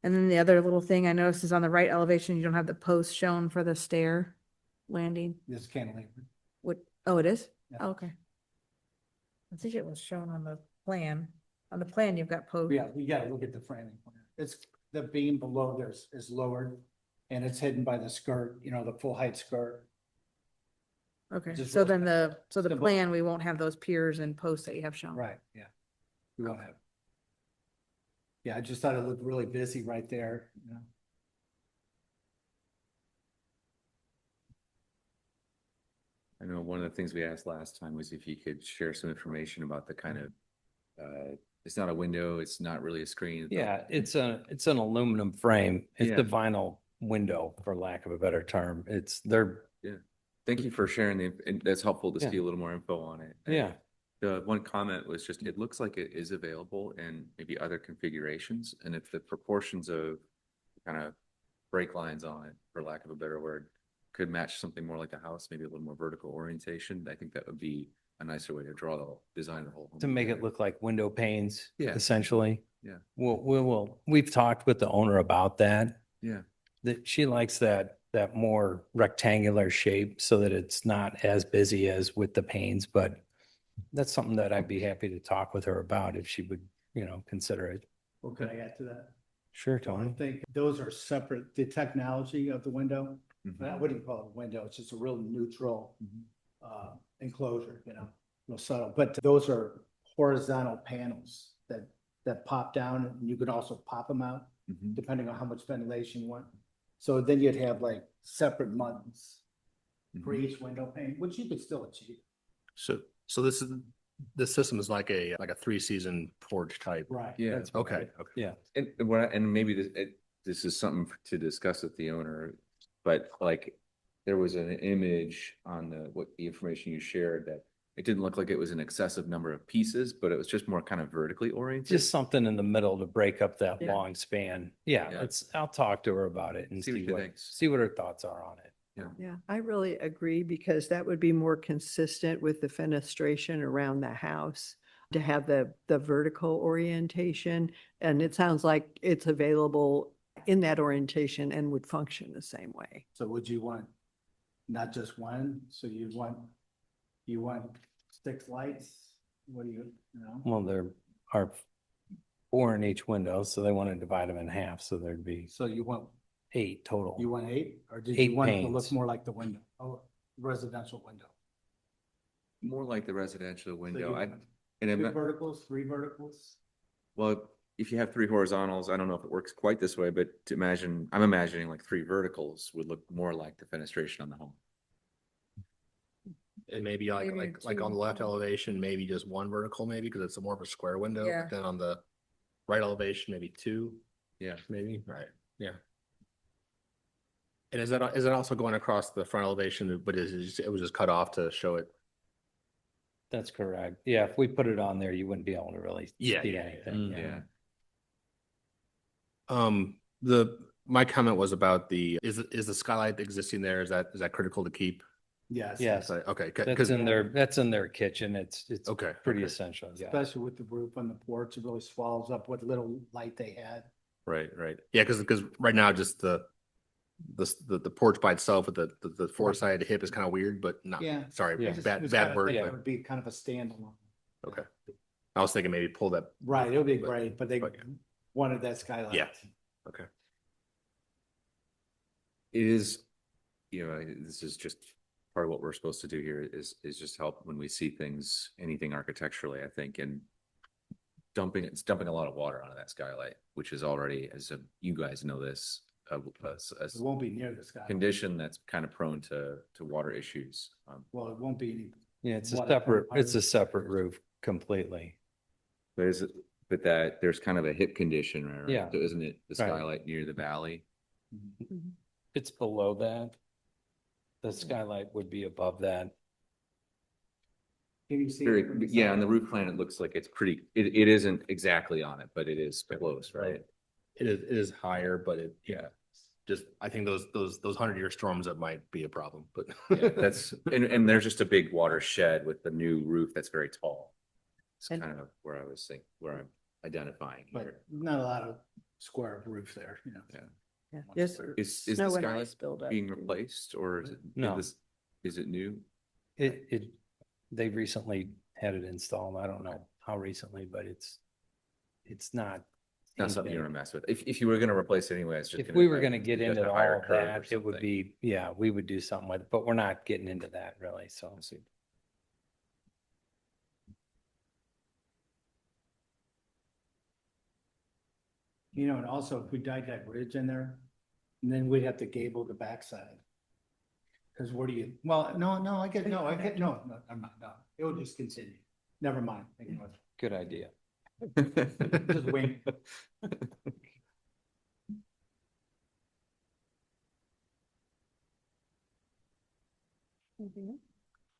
And then the other little thing I noticed is on the right elevation, you don't have the post shown for the stair landing. This cantilever. What, oh, it is? Yeah. Oh, okay. I think it was shown on the plan. On the plan, you've got post. Yeah, you gotta look at the framing plan. It's, the beam below there is lowered and it's hidden by the skirt, you know, the full height skirt. Okay, Just so real then so the simple. plan, we won't have those piers and posts that you have shown. Right, yeah. We won't have. Yeah, I just thought it looked really busy right there, you know. I know one of the things we asked last time was if you could share some information about the kind of, it's not a window, it's not really a screen. Yeah, it's an aluminum frame. It's Yeah. the vinyl window, for lack of a better term. They're Thank you for sharing and that's helpful to Yeah. see a little more info on it. yeah. The one comment was just, it looks like it is available in maybe other configurations, and if the proportions of kind of brake lines on it, for lack of a better word, could match something more like the house, maybe a little more vertical orientation, I think that would be a nicer way to draw the design of the whole home. To make it together. look like window panes, Yeah. essentially. Yeah. We've talked with the owner about that. Yeah, That she likes that more rectangular shape so that it's not as busy as with the panes, but that's something that I'd be happy to talk with her about if she would, consider it. Well, could I add to that? Sure, I Tony. think those are separate, the technology of the window, Mhm. I wouldn't call it a window, it's just a real neutral enclosure, you know, real subtle, but those are horizontal panels that pop down, and you could also pop them out Mhm. depending on how much ventilation you want. So then you'd have like separate muttons for Mhm. each window pane, which you could still achieve. So this system is like a 3-season porch type. Right. Yeah. that's Okay. right. Okay. Yeah. And maybe this is something to discuss with the owner, but like, there was an image on the information you shared that it didn't look like it was an excessive number of pieces, but it was just more kind of vertically oriented. Just something in the middle to break up that Yeah. long span. Yeah, Yeah. I'll talk to her about it and See what see she what, thinks. see what her thoughts are on it. Yeah, I really agree because that would be more consistent with the fenestration around the house to have the vertical orientation. And it sounds like it's available in that orientation and would function the same way. So would you want not just one, so you want 6 lights? What do you know? Well, there are 4 in each window, so they want to divide them in half, so there'd be So you want 8 total. 8, or did 8 you want it to look panes. more like the window, residential window? More like the residential So window. you I, want and 2 I'm, verticals, 3 verticals? well, if you have 3 horizontals, I don't know if it works quite this way, but I'm imagining like 3 verticals would look more like the fenestration on the home. And maybe Maybe like on the left two. elevation, maybe just one vertical, maybe because it's a more of a square window. Yeah. But then on the right elevation, maybe 2, Yeah. maybe, right, yeah. And is it also going across the front elevation, but it was just cut off to show it? That's correct. Yeah, if we put it on there, you wouldn't be able to really Yeah, see yeah, anything. Yeah. My comment was about is the skylight existing there? Is that critical to keep? Yes. Yes, Okay, that's in their kitchen. It's Okay, pretty okay. essential. Yeah. Especially with the roof on the porch, it really swallows up what little light they had. Right. Yeah, because right now just the porch by itself with the four-sided hip is kind of weird, but not, Yeah. sorry, Yeah. I just bad was kinda word. thinking but- It would be kind of a standalone. Okay. I was thinking maybe pull that. Right, it would be but- great, but they but yeah. wanted that skylight. Yeah. Okay. It is, this is just part of what we're supposed to do here is just help when we see things, anything architecturally, I think, and it's dumping a lot of water onto that skylight, which is already, you guys know this, a It won't be near the skylight. condition that's kind of prone to water issues. Well, it won't be any. Yeah, it's Water a separate roof completely. But that there's kind of a hip condition, right? Yeah. So isn't it the Right. skylight near the valley? It's below that. The skylight would be above that. Can you see? it Very, from the yeah, on side? the roof plan, it looks like it's it isn't exactly on it, but it is close, right? It is higher, but just, I think those 100-year storms, that might be a problem, but. Yeah, and there's just a big watershed with the new roof that's very tall. It's And- kind of where I'm identifying But here. not a lot of square roof there, you know. Yeah. Yeah. One Yes, square. Is the snow and skylight ice buildup. being replaced or is it? No. Is it new? They recently had it installed. I don't know how recently, but it's it's not. Not something you anything. want to mess with. If you were gonna replace it anyway, it's just. If we were gonna you get just into have to all hire a of curb or that, it would something. be, yeah, we would do something with it, but we're not getting into that really, so. You know, and also if we dyed that bridge in there, and then we'd have to gable the backside. Cause where do you, well, no, no, no, I'm not, no, it will just continue. Never mind. Ignore it. Good idea. Just wing.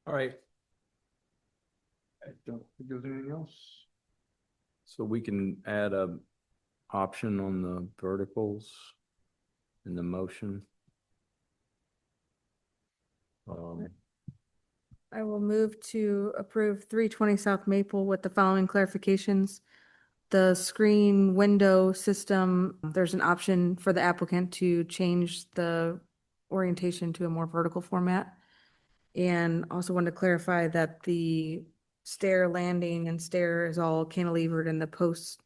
All right. I don't think there's anything else. So we can add a option on the verticals in the motion. I will move to approve 320 South Maple with the following clarifications. The screen window system, there's an option for the applicant to change the orientation to a more vertical format. And also wanted to clarify that the stair landing and stair is all cantilevered and the posts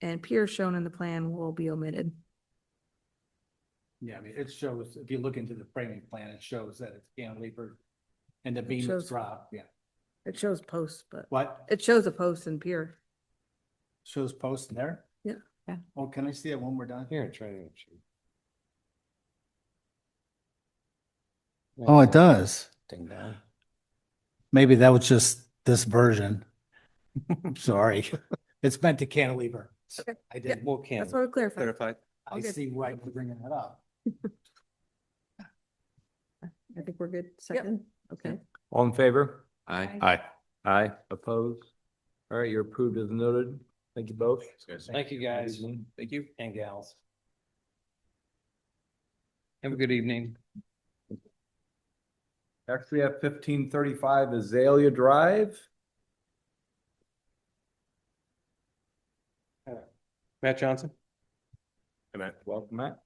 and piers shown in the plan will be omitted. Yeah, I mean, it shows, if you look into the framing plan, it shows that it's cantilevered and the beam is shows- dropped, yeah. It shows posts, but What? it shows a post and pier. Shows post there? Yeah. Yeah. Oh, can I see it when we're done? Here, try to. Oh, it does. Ding dong. Maybe that was just this version. Sorry. It's meant to cantilever. Okay. I did. Well, can. That's what we clarified. Clarified. I Okay. see why you're bringing that up. I think we're good. Second, okay. All in favor? Aye. Aye. Aye. Opposed? All right, you're approved as noted. Thank you both. Thank you, guys Thank you. and gals. Have a good evening. Next, we have 1535 Azalea Drive. Matt Johnson? Hey, Matt. Welcome, Matt.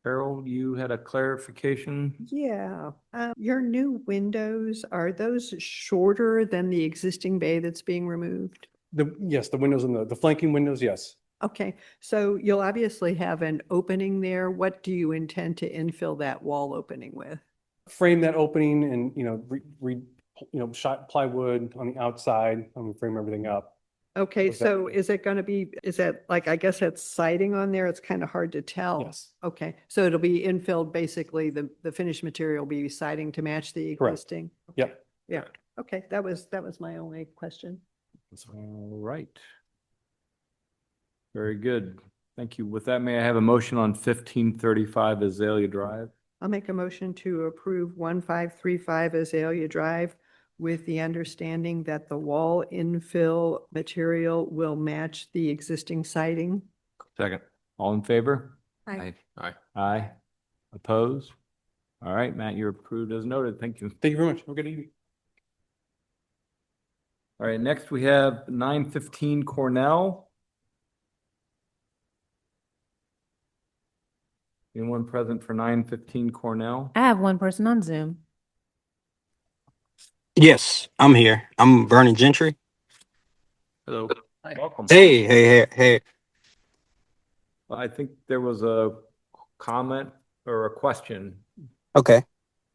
Carol, you had a clarification? Yeah, your new windows, are those shorter than the existing bay that's being removed? Yes, the windows and the flanking windows, yes. Okay, so you'll obviously have an opening there. What do you intend to infill that wall opening with? Frame that opening and, shot plywood on the outside, frame everything up. Okay, Was that- so is it going to be, is that like, I guess that's siding on there? It's kind of hard to tell. Yes. Okay, so it'll be infilled, basically, the finished material will be siding to match the Correct. existing? Yep. Yeah, okay, that was my only question. All right. Very good. Thank you. With that, may I have a motion on 1535 Azalea Drive? I'll make a motion to approve 1535 Azalea Drive with the understanding that the wall infill material will match the existing siding. Second. All in favor? Aye. Aye. Aye. Opposed? All right, Matt, you're approved as noted. Thank you. Thank you very much. Have a good evening. All right, next we have 915 Cornell. Anyone present for 915 Cornell? I have one person on Zoom. Yes, I'm here. I'm Vernon Gentry. Hello. Welcome. Hey. I think there was a comment or a question. Okay.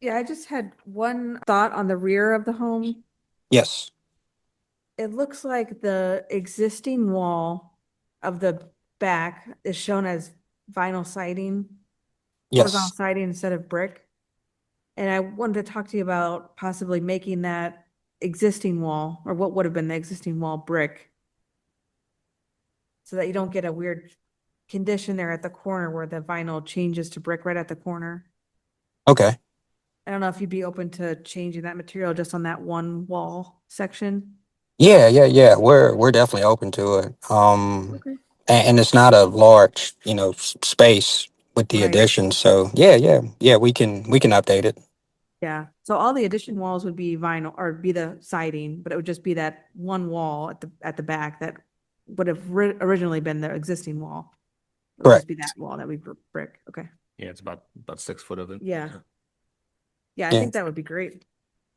Yeah, I just had one thought on the rear of the home. Yes. It looks like the existing wall of the back is shown as vinyl siding. Horizontal Yes. siding instead of brick. And I wanted to talk to you about possibly making that existing wall, or what would have been the existing wall, brick. So that you don't get a weird condition there at the corner where the vinyl changes to brick right at the corner. Okay. I don't know if you'd be open to changing that material just on that one wall section. Yeah. We're definitely open to it. Okay. And it's not a large, space with the Right. addition. So yeah, we can update it. Yeah, so all the addition walls would be vinyl or be the siding, but it would just be that one wall at the back that would have originally been the existing wall. It would just be that wall that we brick. Okay. Yeah, it's about 6 foot of it. Yeah. Yeah, I Yeah. think that would be great.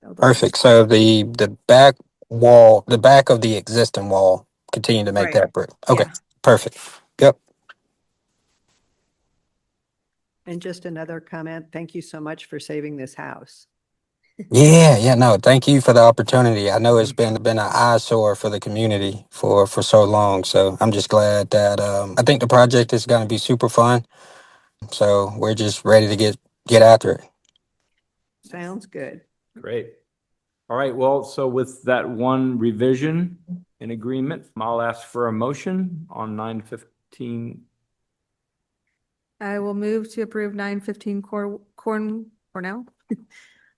That would look Perfect. So the back wall, the back of the existing wall, continue to make Right. that brick. Okay, Yeah. perfect. Yep. And just another comment, thank you so much for saving this house. Yeah, no, thank you for the opportunity. I know it's been an eyesore for the community for so long. So I'm just glad that I think the project is gonna be super fun. So we're just ready to get after it. Sounds good. Great. All right, well, so with that one revision in agreement, I'll ask for a motion on 9:15. I will move to approve 9:15 Cornell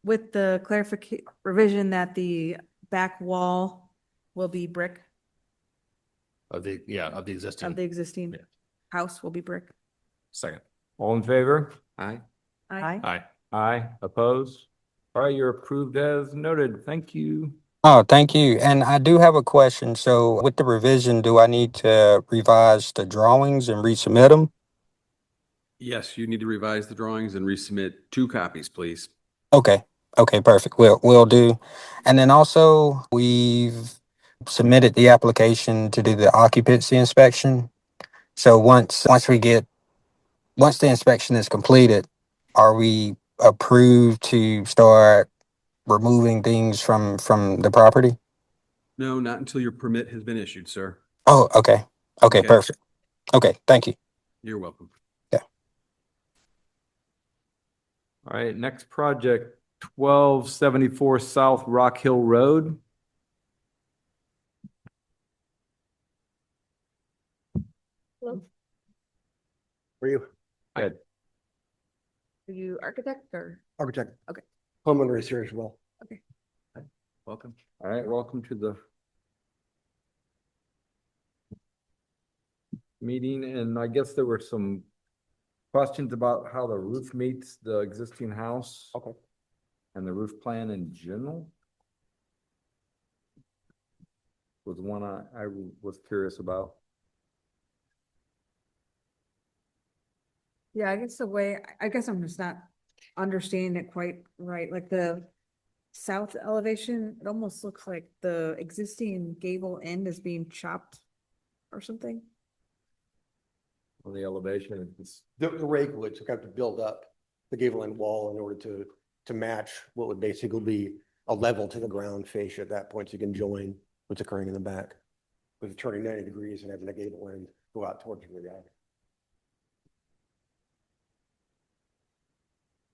with the clarification revision that the back wall will be brick Of the, of the existing. of the existing Yeah. house will be brick. Second. All in favor? Aye. Aye. Aye. Aye, opposed? All right, you're approved as noted. Thank you. Oh, thank you. And I do have a question. So with the revision, do I need to revise the drawings and resubmit them? Yes, you need to revise the drawings and resubmit 2 copies, please. Okay. Okay, perfect. We'll do. And then also we've submitted the application to do the occupancy inspection. So once the inspection is completed, are we approved to start removing things from the property? No, not until your permit has been issued, sir. Oh, okay. Okay, Okay. perfect. Okay, thank you. You're welcome. All right, next project, 1274 South Rock Hill Road. For you, Good. Are you architect or? architect. Okay. Homeowner is here as well. Welcome. All right, welcome to the meeting. And I guess there were some questions about how the roof meets the existing house. Okay. And the roof plan in general. Was one I was curious about. Yeah, I guess I guess I'm just not understanding it quite right. Like the south elevation, it almost looks like the existing gable end is being chopped or something. On the elevation, it's The rake would have to build up the gable end wall in order to match what would basically be a level to the ground fascia at that point, so you can join what's occurring in the back. With it turning 90 degrees and having the gable end go out towards the yard.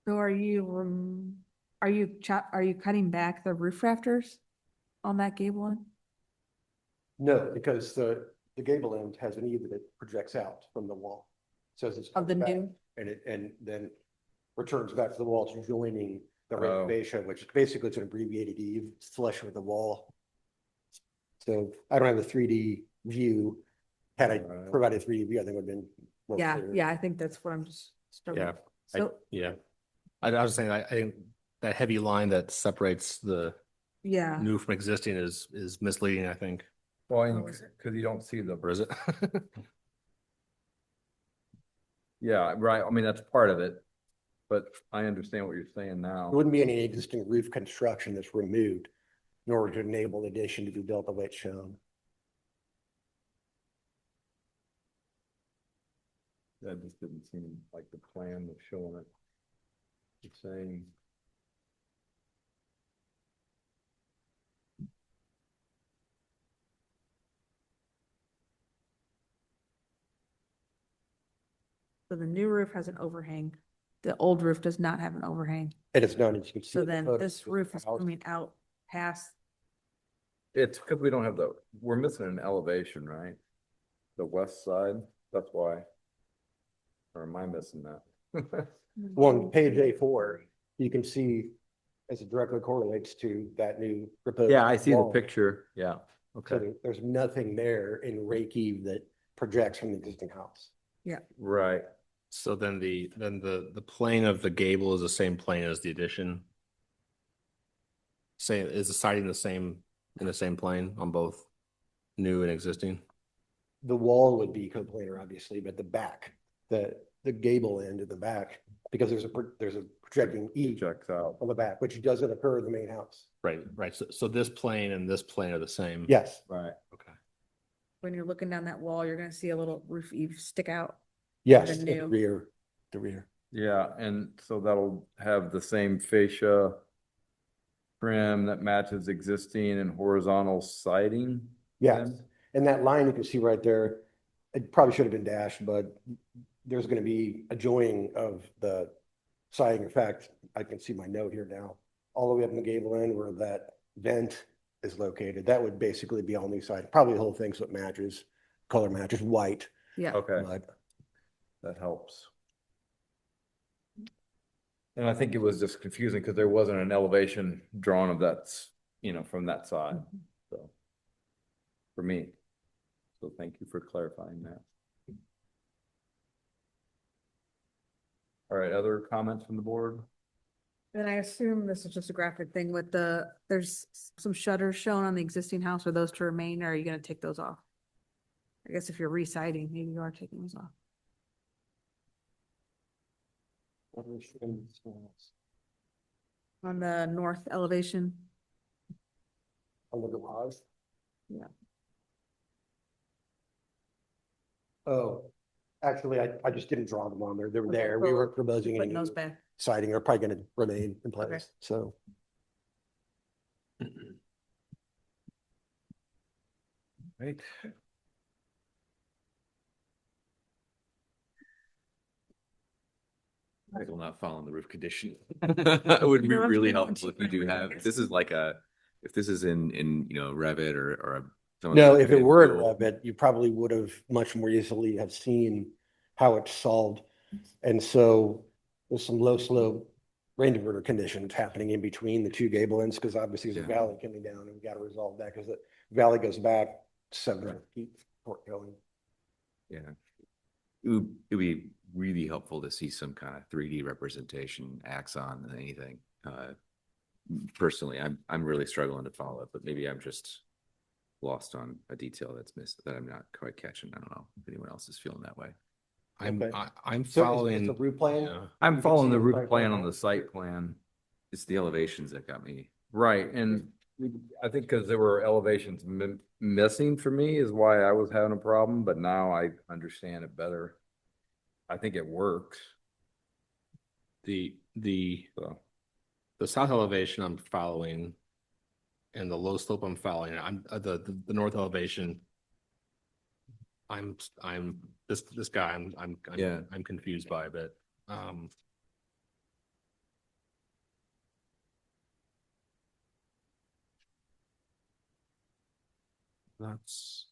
So are you cutting back the roof rafters on that gable end? No, because the gable end has an eave that projects out from the wall. So as it's Of the coming back, new? and then returns back to the wall, to joining the Oh. rake fascia, which basically it's an abbreviated eave, it's flush with the wall. So I don't have a 3D view. Had I Alright. provided a 3D view, I think it would have been more Yeah, clear. yeah, I think that's what I'm just struggling. Yeah. So, Yeah. I was saying, I think that heavy line that separates the yeah, new from existing is misleading, I think. well, Oh, is it? because you don't see the. Or is it? Yeah, right. I mean, that's part of it. But I understand what you're saying now. There wouldn't be any existing roof construction that's removed in order to enable the addition to be built the way it's shown. That just didn't seem like the plan was showing it. It's saying. so the new roof has an overhang. The old roof does not have an overhang. And it's not, as you can see. So in the then photo, this roof is house. coming out past, It's because we don't have we're missing an elevation, right? The west side, that's why. Or am I missing that? Well, on page A4, you can see as it directly correlates to that new proposed. Yeah, I see the wall. picture. Yeah, So okay, there's nothing there in Reiki that projects from the existing house. right. So then the plane of the gable is the same plane as the addition. Say, is the siding in the same plane on both new and existing? The wall would be coplanar, obviously, but the back, the gable end of the back because there's a projecting eave Checks out. on the back, which doesn't occur in the main house. Right, right. So this plane and this plane are the same? Yes, Right. Okay. When you're looking down that wall, you're gonna see a little roof eave stick out. yes, The the new. rear, the rear. Yeah, and so that'll have the same fascia trim that matches existing and horizontal siding? Yes, then? and that line you can see right there, it probably should have been dashed, but there's gonna be a joining of the siding. In fact, I can see my note here now, all the way up in the gable end where that vent is located. That would basically be all new siding, probably the whole thing, so it matches, color matches, white. Yeah. Okay, But that helps. And I think it was just confusing because there wasn't an elevation drawn of that's, from that side, so. For me. So thank you for clarifying that. All right, other comments from the board? And I assume this is just a graphic thing with there's some shutters shown on the existing house. Are those to remain, or are you gonna take those off? I guess if you're re-siding, maybe you are taking those off. On the north elevation. on the garage. Yeah. Oh, actually, I just didn't draw them on there. They were Okay, there. We so weren't proposing any Putting those new back. siding. Are probably gonna remain in Okay. place, so. Right. I will not fall on the roof condition. It would be No, I'm really kidding. helpful if you do have, if this is like if this is in, Revit or. No, if it were in Revit, you probably would have much more easily have seen how it's solved. And so there's some low slope rain diverter conditions happening in between the two gable ends, because obviously there's a Yeah. valley coming down and we got to resolve that because the valley goes back 700 feet before going. Yeah. It would be really helpful to see some kind of 3D representation, axon, and anything. Personally, I'm really struggling to follow it, but maybe I'm just lost on a detail that's missed that I'm not quite catching. I don't know if anyone else is feeling that way. I'm Okay. I'm So following. it's a roof plan? Yeah. I'm You can following see the the roof site plan plan. on the site plan. It's the elevations that got me. Right, and I think because there were elevations missing for me is why I was having a problem, but now I understand it better. I think it works, The so. south elevation I'm following, and the low slope I'm following. I'm the north elevation. I'm this guy. Yeah. I'm confused by a bit. That's.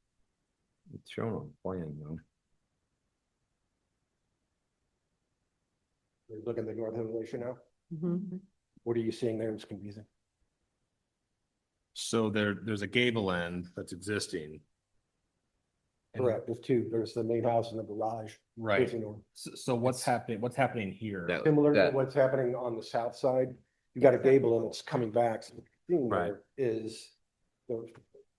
It's shown on the plan though. You're looking at the north elevation now. Mhm. What are you seeing there? It's confusing. So there's a gable end that's existing. And- Correct. There's two. There's the main house and the garage. Right. facing north. So what's happening? What's happening here? That- Similar to that- what's happening on the south side, you got a gable and it's coming back. So the thing Right. there is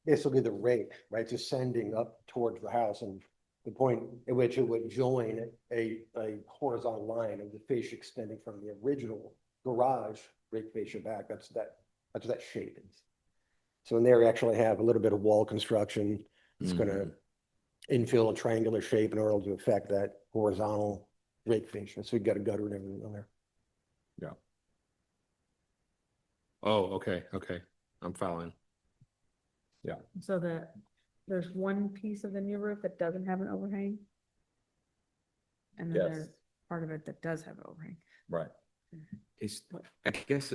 basically the rake, right, descending up towards the house, and the point at which it would join a horizontal line of the fascia extending from the original garage rake fascia back. That's what that shape is. So in there, you actually have a little bit of wall construction. It's gonna infill a triangular shape in order to affect that horizontal rake fascia. So you got a gutter and everything on there. Oh, okay. I'm following. So there's one piece of the new roof that doesn't have an overhang. And then Yes. there's part of it that does have an overhang. Right. It's, I guess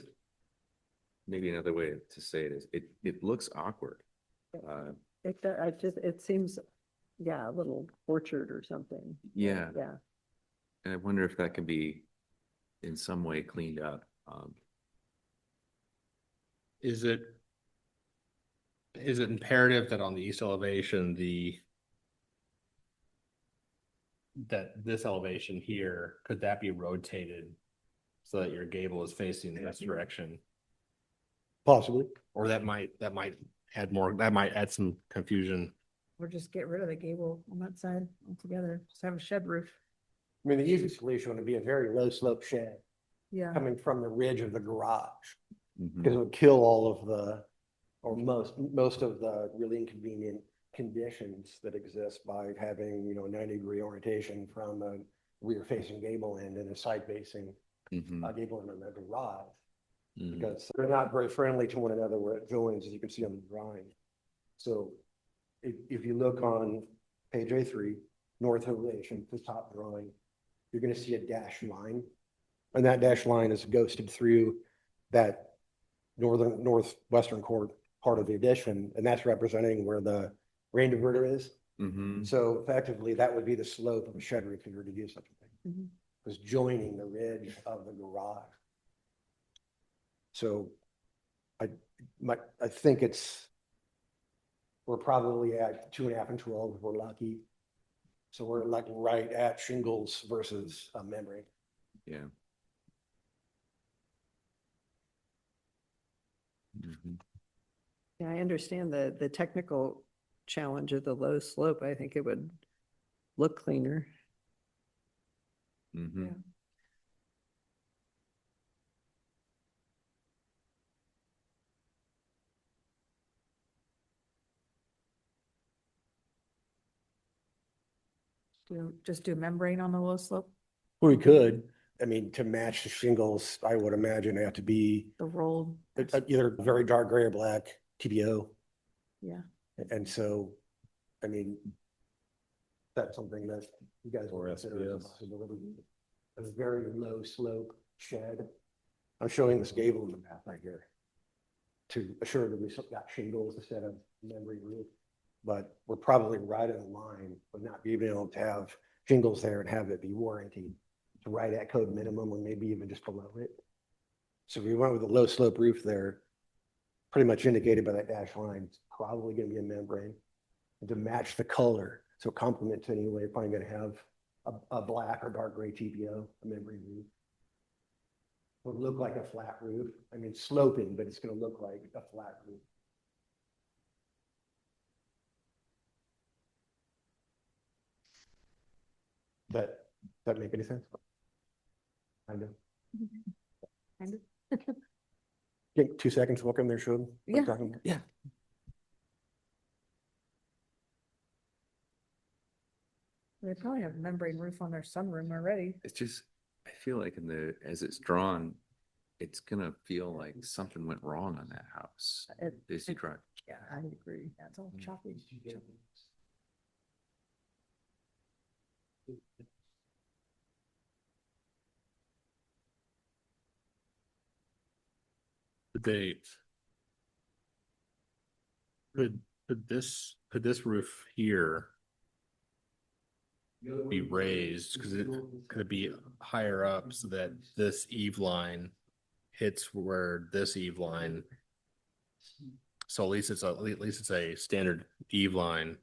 maybe another way to say it is, it looks awkward. It seems, yeah, a little orchard or something. Yeah. Yeah. And I wonder if that can be in some way cleaned up. Is it imperative that on the east elevation, that this elevation here, could that be rotated so that your gable is facing this direction? Possibly. Or that might add some confusion. Or just get rid of the gable on that side altogether, just have a shed roof. I mean, the easiest solution would be a very low slope shed Yeah. coming from the ridge of the garage. Mhm. Because it would kill all of the, or most of the really inconvenient conditions that exist by having, you know, a 90-degree orientation from a rear facing gable end and a side facing Mhm. gable end on the garage. Mhm. Because they're not very friendly to one another where it joins, as you can see on the drawing. So if you look on page A3, north elevation, the top drawing, you're gonna see a dashed line. And that dashed line is ghosted through that northwestern part of the addition, and that's representing where the rain diverter is. Mhm. So effectively, that would be the slope of a shed roof if you were to do such a thing. Mhm. Was joining the ridge of the garage. So I think we're probably at 2.5 and 12 if we're lucky. So we're like right at shingles versus a membrane. Yeah. Mhm. Yeah, I understand the technical challenge of the low slope. I think it would look cleaner. Mhm. Just do membrane on the low slope, We could, I mean, to match the shingles, I would imagine they have to be the rolled. either very dark gray or black TPO. Yeah. And so, I mean, that's something that you guys will Or consider as a SBS. possibility. A very low slope shed. I'm showing this gable in the map right here to assure that we've got shingles instead of memory roof. But we're probably right in line of not being able to have shingles there and have it be warranted. It's right at code minimum or maybe even just below it. So we went with a low slope roof there, pretty much indicated by that dash line. It's probably going to be a membrane. And to match the color, so complement to anyway, probably going to have a black or dark gray TPO, a membrane roof. It'll look like a flat roof. I mean, sloping, but it's going to look like a flat roof. That make any sense? Kind of. Kind of. Take 2 seconds to look in there, should. what I'm Yeah. talking about. Yeah. They probably have membrane roof on their sunroom already. It's just, I feel like as it's drawn, it's gonna feel like something went wrong on that house. Is he correct? Yeah, I agree. That's all choppy. They could this roof here be raised? Because it could be higher up so that this eave line hits where this eave line. So at least it's a standard eave line.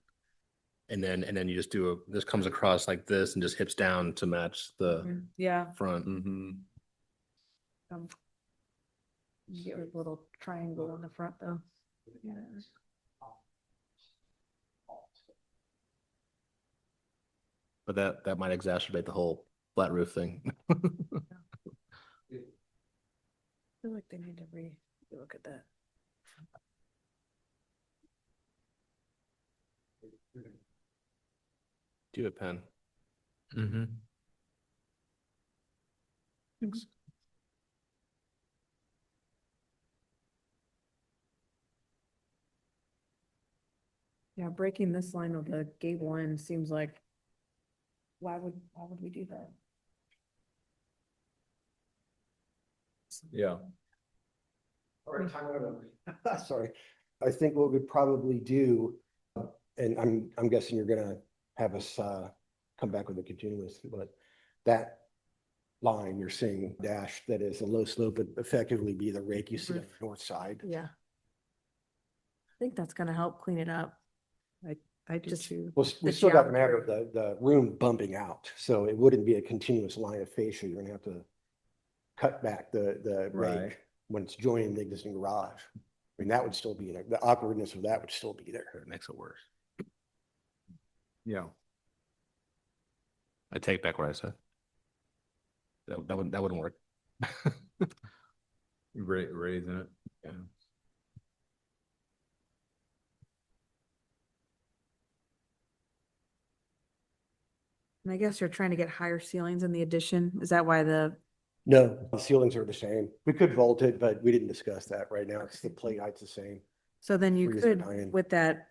And then you just this comes across like this and just hips down to match the Yeah. front. Mm-hmm. Get a little triangle in the front though. Yeah. But that might exacerbate the whole flat roof thing. I feel like they need to look at that. Do a pen. Mm-hmm. Thanks. Yeah, breaking this line of the gable end seems like, why would we do that? Yeah. All right, time out. Sorry. I think what we'd probably do, and I'm guessing you're gonna have us come back with a continuous, but that line you're seeing dash that is a low slope would effectively be the rake you see on the north side. Yeah. I think that's gonna help clean it up. I do Just- too. Well, we The still got the matter of geometry. the room bumping out, so it wouldn't be a continuous line of fascia. You're gonna have to cut back the Right. rake when it's joining the existing garage. I mean, that would still be there. The awkwardness of that would still be there. It makes it worse. Yeah. I take back what I said. that wouldn't work. Raising it. Yeah. And I guess you're trying to get higher ceilings in the addition. Is that why the, No, the ceilings are the same. We could vault it, but we didn't discuss that right now. It's the plate height's the same. so then you We're using could, iron. with that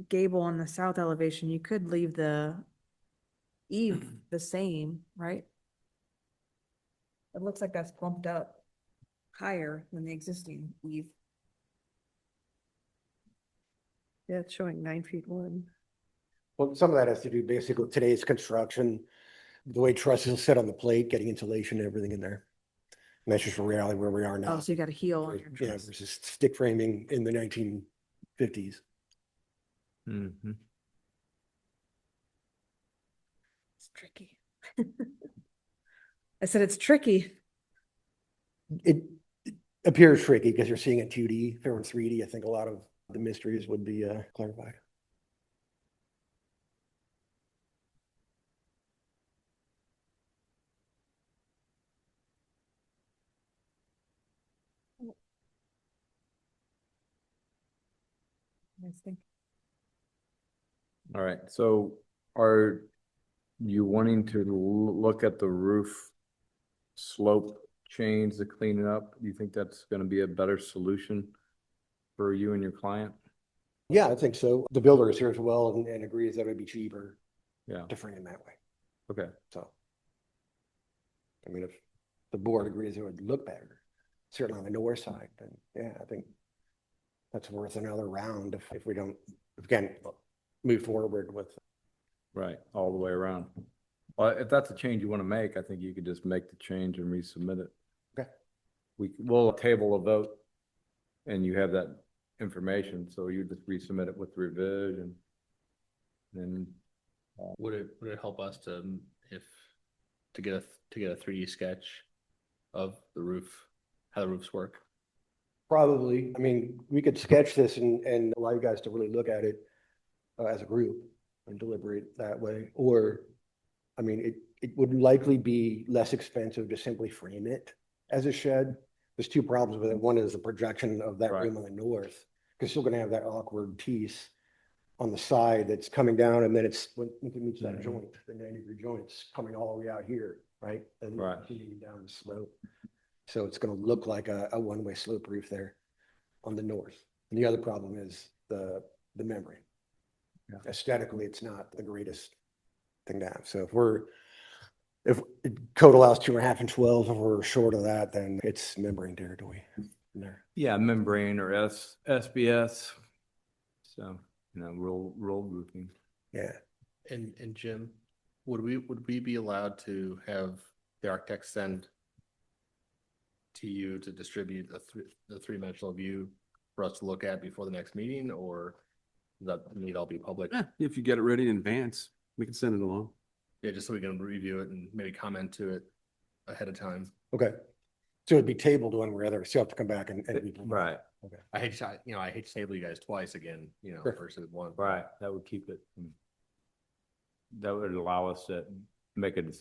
gable on the south elevation, you could leave the eave the same, right? It looks like that's bumped up higher than the existing eave. Yeah, it's showing 9 feet 1. Well, some of that has to do basically with today's construction, the way trusses sit on the plate, getting insulation and everything in there. And that's just a reality where we are now. Oh, so you got a heel on your Yeah, truss. versus stick framing in the 1950s. Mm-hmm. It's tricky. I said it's tricky. It appears tricky because you're seeing it 2D. If it were 3D, I think a lot of the mysteries would be clarified. I think All right, so are you wanting to look at the roof slope change to clean it up? Do you think that's gonna be a better solution for you and your client? Yeah, I think so. The builder is here as well and agrees that it would be cheaper Yeah, to frame that way. okay. So, I mean, if the board agrees it would look better, certainly on the north side, then yeah, I think that's worth another round if we don't, if we can't move forward with. Right, all the way around. Well, if that's a change you want to make, I think you could just make the change and resubmit it. Okay. We'll table a vote and you have that information, so you just resubmit it with revision. Then, Would it help us to get a 3D sketch of the roof, how the roofs work? Probably, I mean, we could sketch this and allow you guys to really look at it as a group and deliberate that way. Or, I mean, it would likely be less expensive to simply frame it as a shed. There's two problems with it. One is the projection of that Right. room on the north, because you're still gonna have that awkward piece on the side that's coming down, and then it's, when it meets that joint, the 90-degree joint's coming all the way out here, right? And Right. continuing down the slope. So it's gonna look like a one-way slope roof there on the north. And the other problem is the membrane. Yeah. Aesthetically, it's not the greatest thing to have. So if code allows 2.5 and 12, if we're short of that, then it's membrane territory in there. yeah, membrane or SBS. So, roll roofing. Yeah. And Jim, would we be allowed to have the architect send to you to distribute the three-dimensional view for us to look at before the next meeting, or does that need all be public? Yeah, if you get it ready in advance, we can send it along. Yeah, just so we can review it and maybe comment to it ahead of time. Okay. So it'd be tabled one way or other. So you have to come back and. Right, I hate to table you guys twice again, Sure. versus one. right. That would keep it. That would allow us to make it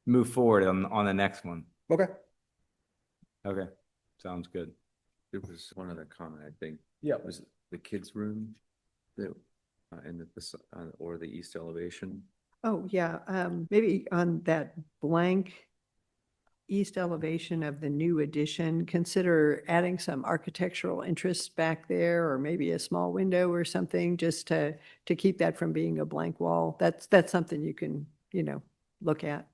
move forward on the next one. Okay. Okay, sounds good. There was one other comment, I think. Yeah. Was it the kids' room that, in or the east elevation? Oh, yeah, maybe on that blank east elevation of the new addition, consider adding some architectural interest back there, or maybe a small window or something, just to keep that from being a blank wall. That's something you can, look at.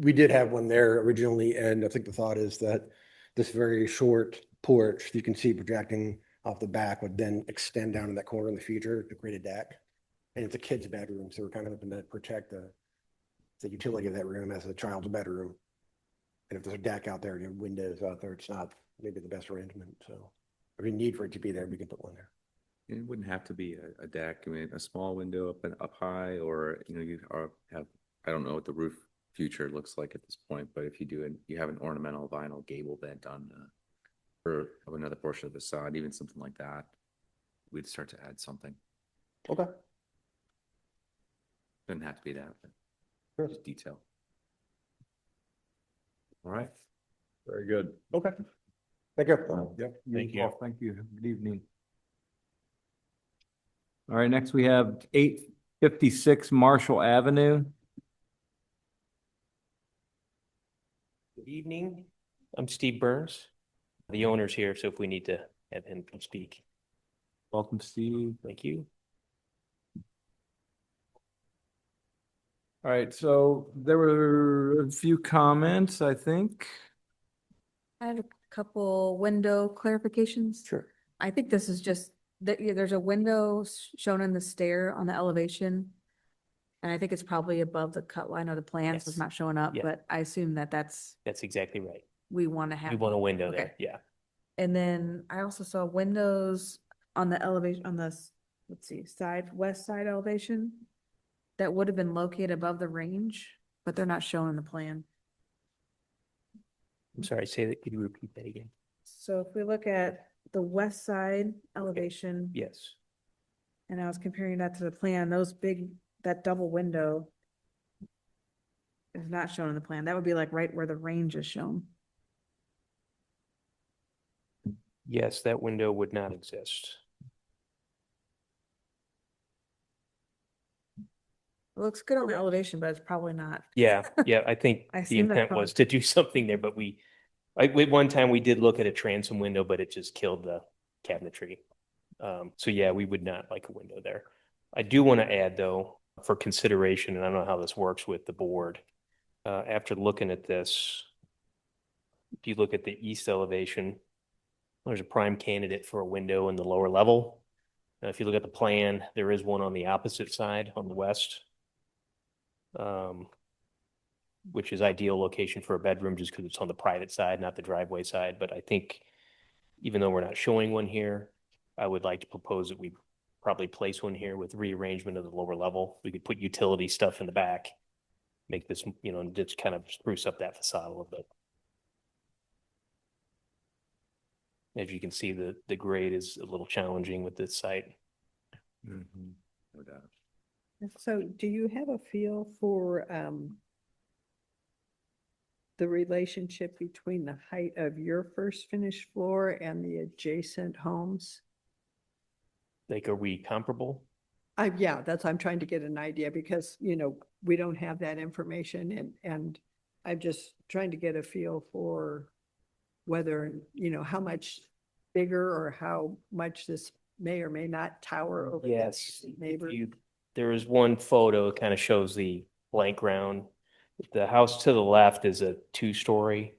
We did have one there originally, and I think the thought is that this very short porch you can see projecting off the back would then extend down in that corner in the future to create a deck. And it's a kid's bedroom, so we're kind of hoping to protect the utility of that room as a child's bedroom. And if there's a deck out there, windows out there, it's not maybe the best arrangement. So if we need for it to be there, we can put one there. It wouldn't have to be a deck. I mean, a small window up high, or you have, I don't know what the roof future looks like at this point, but if you do it, you have an ornamental vinyl gable bed done for another portion of the facade, even something like that, we'd start to add something. Okay. Doesn't have to be that, but Sure. just detail. All right. Very good. Okay. Thank you. Yep. Thank you. Well, thank you. Good evening. All right, next we have 856 Marshall Avenue. Good evening. I'm Steve Burns. The owner's here, so if we need to have him come speak. Welcome, Steve. Thank you. All right, so there were a few comments, I think. I have a couple window clarifications. Sure. I think this is just that there's a window shown in the stair on the elevation. And I think it's probably above the cut line of the plan, so it's Yes. not showing up, Yeah. but I assume that That's exactly right. we want to We have. want a window Okay. there, yeah. And then I also saw windows on the elevation, on the, let's see, west side elevation that would have been located above the range, but they're not shown in the plan. I'm sorry, say that, could you repeat that again? So if we look at the west side elevation, Yes. and I was comparing that to the plan, that double window is not shown in the plan. That would be like right where the range is shown. Yes, that window would not exist. It looks good on the elevation, but it's probably not. Yeah, yeah, I think I the seen that intent was to do something there, but at one time we did look at a transom window, but it just killed the cabinetry. So yeah, we would not like a window there. I do want to add though, for consideration, and I don't know how this works with the board. After looking at this, if you look at the east elevation, there's a prime candidate for a window in the lower level. If you look at the plan, there is one on the opposite side on the west. Which is ideal location for a bedroom just because it's on the private side, not the driveway side. But I think even though we're not showing one here, I would like to propose that we probably place one here with rearrangement of the lower level. We could put utility stuff in the back, make this, just kind of spruce up that facade a little bit. As you can see, the grade is a little challenging with this site. Mhm. No doubt. So do you have a feel for the relationship between the height of your first finished floor and the adjacent homes? Like, are we comparable? Yeah, I'm trying to get an idea because, we don't have that information and I'm just trying to get a feel for whether, how much bigger or how much this may or may not tower over. Yes. Neighbor. There is one photo, it kind of shows the blank ground. The house to the left is a 2-story,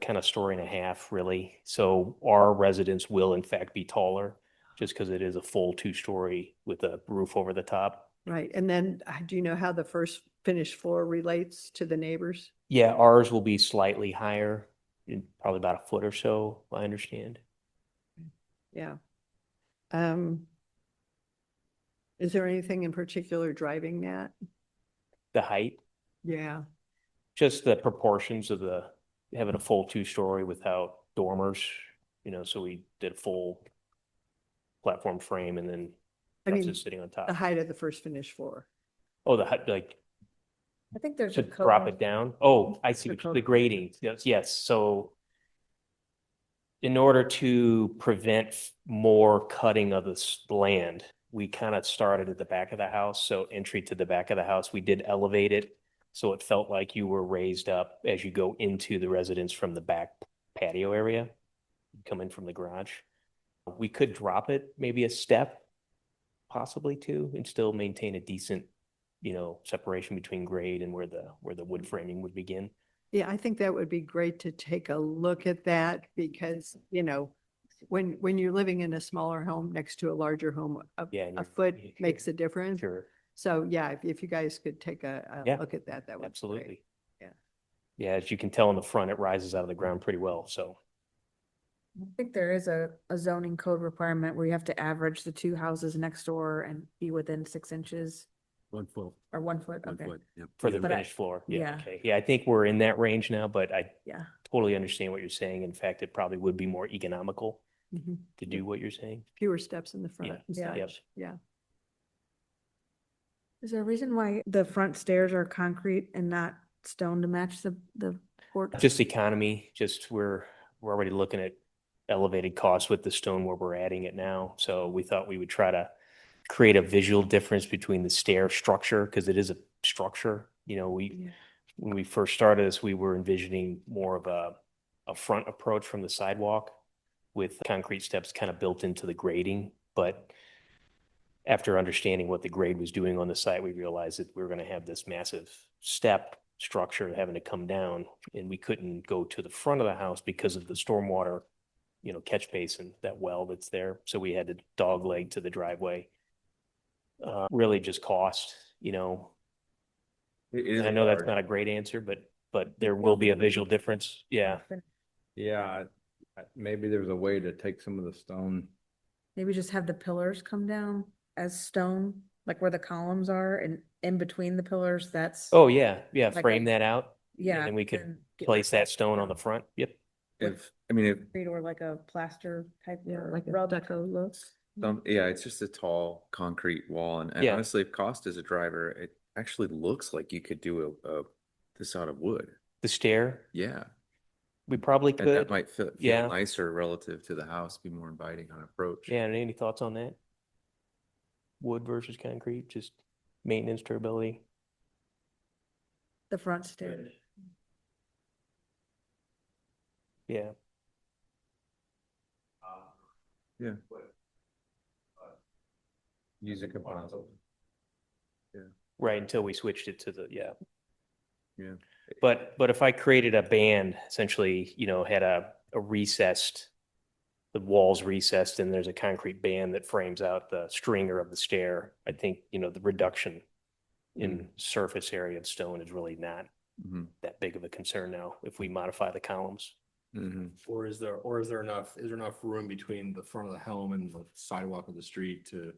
kind of story and a half, really. So our residence will in fact be taller, just because it is a full 2-story with a roof over the top. Right. And then do you know how the first finished floor relates to the neighbors? Yeah, ours will be slightly higher, probably about a foot or so, I understand. Yeah. Is there anything in particular driving that? The height, Yeah. just the proportions of having a full 2-story without dormers, so we did a full platform frame and then I that's mean, just sitting on top. the height of the first finished floor. Oh, the height, like, I think there's to a drop code. it down? Oh, I see, The what you- code. the grading, yes, so in order to prevent more cutting of this land, we kind of started at the back of the house, so entry to the back of the house, we did elevate it, so it felt like you were raised up as you go into the residence from the back patio area, come in from the garage. We could drop it maybe a step, possibly two, and still maintain a decent, separation between grade and where the wood framing would begin. Yeah, I think that would be great to take a look at that because, when you're living in a smaller home next to a larger home, Yeah, and a you're- foot yeah, makes a difference. Sure, So yeah, if you guys could take a Yeah, look at that, that would be great. absolutely. Yeah. Yeah, as you can tell in the front, it rises out of the ground pretty well, so. I think there is a zoning code requirement where you have to average the two houses next door and be within 6 inches 1 foot. or 1 foot. 1 Okay. foot. Yep. For the But I- finished floor, yeah, yeah. okay. Yeah, I think we're in that range now, but I Yeah. totally understand what you're saying. In fact, it probably would be more economical Mhm. to do what you're saying. Fewer steps in the front Yeah. and Yeah. Yep. such. Yeah. Is there a reason why the front stairs are concrete and not stone to match the porch? Just economy, just we're already looking at elevated costs with the stone where we're adding it now. So we thought we would try to create a visual difference between the stair structure, because it is a structure. You know, Yeah. when we first started this, we were envisioning more of a front approach from the sidewalk with concrete steps kind of built into the grading. But after understanding what the grade was doing on the site, we realized that we were going to have this massive step structure having to come down, and we couldn't go to the front of the house because of the stormwater, you know, catch basin, that well that's there. So we had to dog leg to the driveway. Really just cost, you know. It I know that's not a great answer, but there will be a visual difference. Yeah. Yeah, maybe there's a way to take some of the stone. Maybe just have the pillars come down as stone, like where the columns are, and in between the pillars, that's. Oh, yeah, yeah, Like frame a- that out. Yeah. And then we could and get place like that stone on the front. Yep. Or like a plaster type. Yeah, or like a rub. deco look. Yeah, it's just a tall concrete wall, and Yeah. honestly, if cost is a driver, it actually looks like you could do this out of wood. The stair, Yeah, we probably and that could. might feel Yeah. nicer relative to the house, be more inviting on approach. Yeah, and any thoughts on that? Wood versus concrete, just maintenance durability? The front stair. Yeah. Yeah. Use a composite. Right, until we switched it to the, yeah. Yeah. But if I created a band, essentially, you know, had a recessed, the walls recessed, and there's a concrete band that frames out the stringer of the stair, I think, you know, the reduction in surface area of stone is really not Mhm. that big of a concern now if we modify the columns. Mhm. Or is there enough room between the front of the home and the sidewalk of the street to